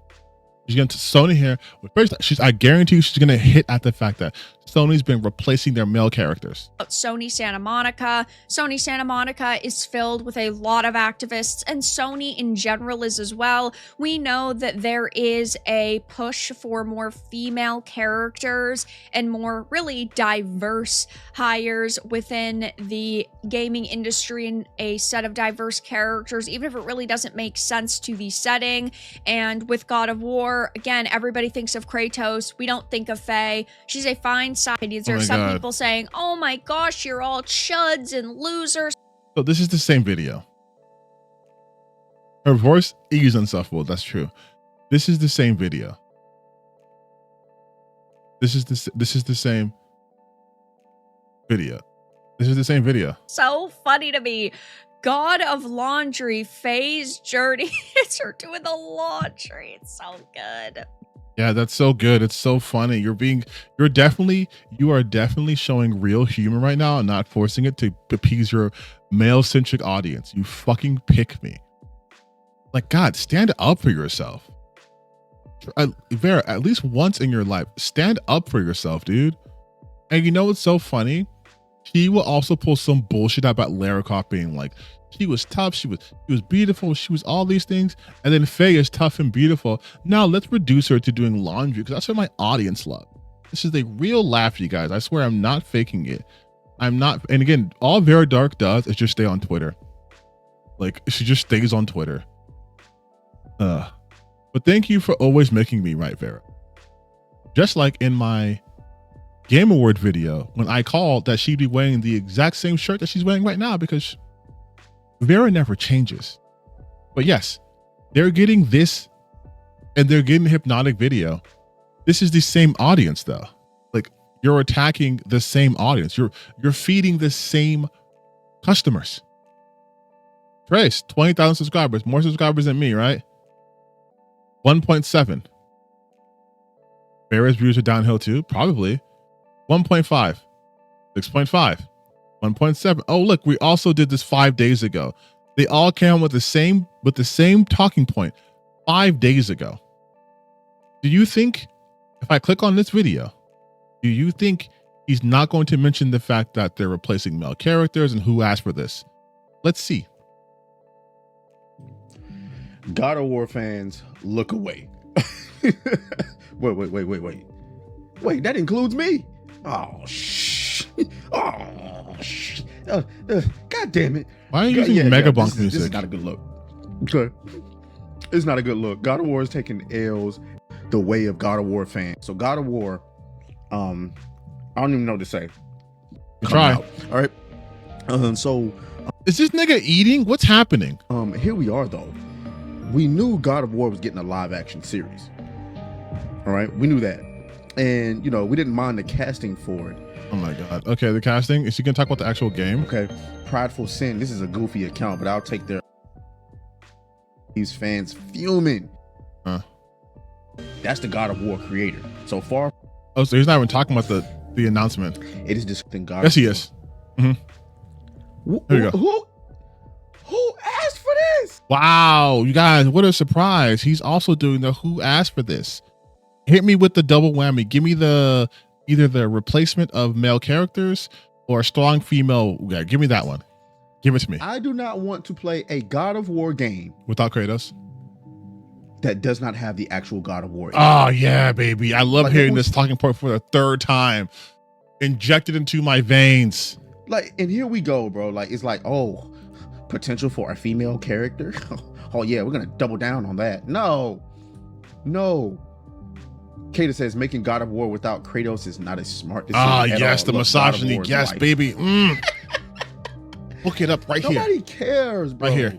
She's going to Sony here. First, I guarantee you she's going to hit at the fact that Sony's been replacing their male characters. Sony Santa Monica. Sony Santa Monica is filled with a lot of activists, and Sony in general is as well. We know that there is a push for more female characters and more really diverse hires within the gaming industry, and a set of diverse characters, even if it really doesn't make sense to the setting. And with God of War, again, everybody thinks of Kratos. We don't think of Faye. She's a fine side. There are some people saying, oh my gosh, you're all chuds and losers. So this is the same video. Her voice is insufferable. That's true. This is the same video. This is the same video. This is the same video. So funny to me. God of Laundry, Faye's journey. It's her doing the laundry. It's so good. Yeah, that's so good. It's so funny. You are definitely showing real humor right now and not forcing it to appease your male-centric audience. You fucking pick me. Like, God, stand up for yourself. Vera, at least once in your life, stand up for yourself, dude. And you know what's so funny? He will also pull some bullshit about Lara Croft being like, she was tough, she was beautiful, she was all these things, and then Faye is tough and beautiful. Now let's reduce her to doing laundry because that's what my audience love. This is a real laugh, you guys. I swear I'm not faking it. I'm not. And again, all Vera Dark does is just stay on Twitter. Like, she just stays on Twitter. But thank you for always making me right, Vera. Just like in my Game Award video when I called that she'd be wearing the exact same shirt that she's wearing right now because Vera never changes. But yes, they're getting this and they're getting the Hypnotic video. This is the same audience though. Like, you're attacking the same audience. You're feeding the same customers. Trace, 20,000 subscribers, more subscribers than me, right? 1.7. Vera's views are downhill too, probably. 1.5, 6.5, 1.7. Oh, look, we also did this 5 days ago. They all came with the same talking point 5 days ago. Do you think if I click on this video, do you think he's not going to mention the fact that they're replacing male characters and who asked for this? Let's see. God of War fans, look away. Wait, that includes me? Oh, shh. Oh, shh. God damn it. Why are you using Mega Bunk music? This is not a good look. Okay. It's not a good look. God of War is taking L's the way of God of War fans. So God of War, I don't even know what to say. Try. All right. Is this nigga eating? What's happening? Here we are though. We knew God of War was getting a live action series. All right, we knew that. And, you know, we didn't mind the casting for it. Oh my God. Okay, the casting. Is she gonna talk about the actual game? Okay, Prideful Sin. This is a goofy account, but I'll take these fans fuming. That's the God of War creator. So far. Oh, so he's not even talking about the announcement. It is just God. Yes, he is. Mm-hmm. Who Wow, you guys, what a surprise. He's also doing the Who Asked for This. Hit me with the double whammy. Give me either the replacement of male characters or a strong female. Yeah, give me that one. Give it to me. I do not want to play a God of War game Without Kratos? that does not have the actual God of War. Oh, yeah, baby. I love Like, hearing this talking point for the third time. Injected into my veins. Like, and here we go, bro. Like, it's like, oh, potential for a female character. Oh yeah, we're gonna double down on that. No. Kata says making God of War without Kratos is not a smart decision. Ah, at yes, all. the Look, misogyny. God of War is Yes, life. baby. Look it up right here. Nobody cares, bro. Right here.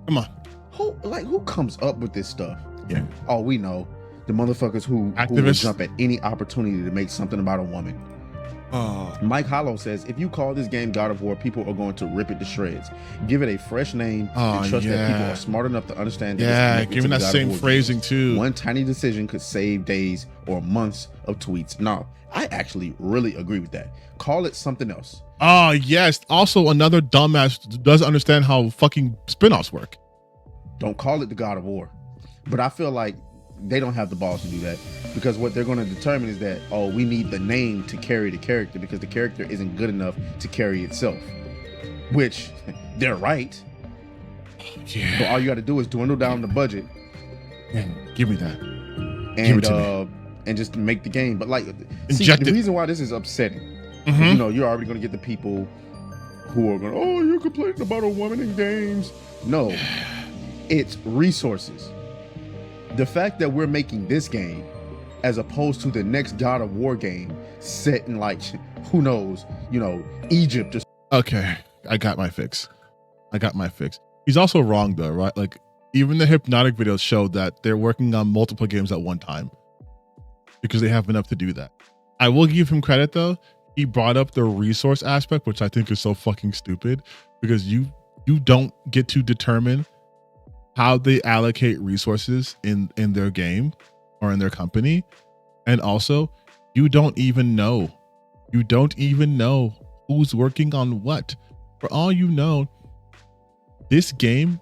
Come on. Who comes up with this stuff? Yeah. Oh, we know. The motherfuckers who will Activists. jump at any opportunity to make something about a woman. Mike Hollow says, if you call this game God of War, people are going to rip it to shreds. Give it a fresh name and trust that people are smart enough to understand that Yeah, it's connected give to me the that God of same War phrasing games. too. One tiny decision could save days or months of tweets. No, I actually really agree with that. Call it something else. Oh, yes. Also, another dumbass doesn't understand how fucking spin-offs work. Don't call it the God of War. But I feel like they don't have the balls to do that, because what they're going to determine is that, oh, we need the name to carry the character because the character isn't good enough to carry itself, which they're right. Yeah. So all you got to do is dwindle down the budget Give me that. and just make the game. But like, see, Inject the it. reason why this is upsetting, Mhm. you know, you're already going to get the people who are going, oh, you're complaining about a woman in games. No, it's resources. The fact that we're making this game as opposed to the next God of War game set in, like, who knows, you know, Egypt or Okay, I got my fix. He's also wrong though, right? Like, even the Hypnotic videos show that they're working on multiple games at one time because they have enough to do that. I will give him credit though. He brought up the resource aspect, which I think is so fucking stupid, because you don't get to determine how they allocate resources in their game or in their company. And also, you don't even know who's working on what. For all you know, this game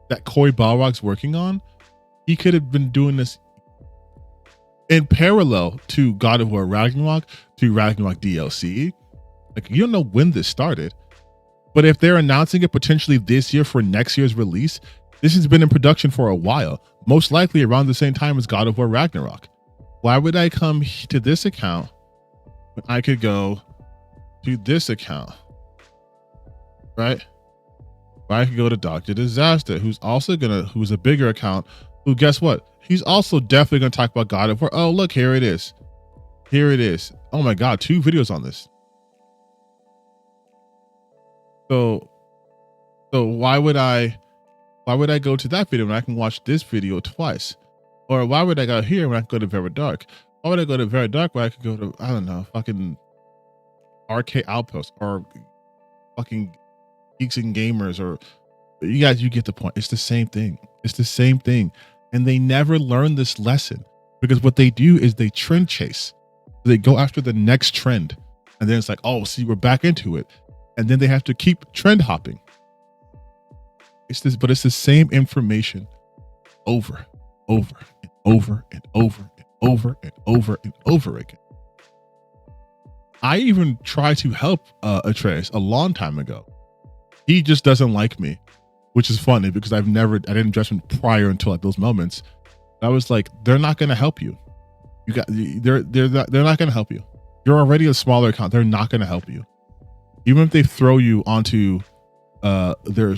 that Cory Barlog's working on, he could have been doing this in parallel to God of War Ragnarok, to Ragnarok DLC. Like, you don't know when this started, but if they're announcing it potentially this year for next year's release, this has been in production for a while, most likely around the same time as God of War Ragnarok. Why would I come to this account when I could go to this account, right? Or I could go to Dr. Disaster, who's a bigger account, who, guess what? He's also definitely going to talk about God of War. Oh, look, here it is. Oh my God, 2 videos on this. So why would I go to that video when I can watch this video twice? Or why would I go here when I can go to Very Dark? Why would I go to Very Dark when I could go to, I don't know, fucking Arcade Outpost or fucking Geeks and Gamers? Or you guys, you get the point. It's the same thing. And they never learn this lesson, because what they do is they trend chase. They go after the next trend. And then it's like, oh, see, we're back into it. And then they have to keep trend hopping. It's the same information over and over again. I even tried to help Atreus a long time ago. He just doesn't like me, which is funny because I didn't address him prior until at those moments. I was like, they're not going to help you. They're not going to help you. You're already a smaller account. They're not going to help you. Even if they throw you onto their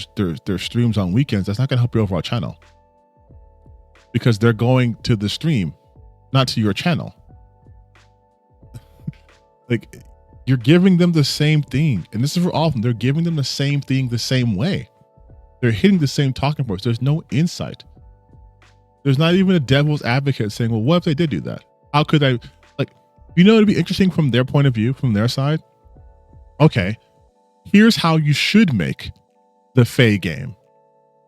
streams on weekends, that's not going to help your overall channel, because they're going to the stream, not to your channel. Like, you're giving them the same thing, and this is for all of them. They're giving them the same thing the same way. They're hitting the same talking points. There's no insight. There's not even a devil's advocate saying, well, what if they did do that? How could I, like, you know, it'd be interesting from their point of view, from their side. Okay, here's how you should make the Faye game.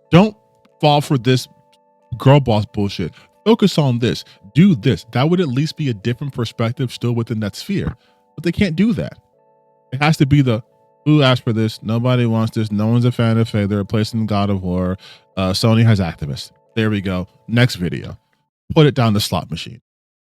Don't fall for this girl boss bullshit. Focus on this. Do this. That would at least be a different perspective still within that sphere. But they can't do that. It has to be the Who asked for this? Nobody wants this. No one's a fan of Faye. They're replacing God of War. Sony has activists. There we go. Next video. Put it down the slot machine.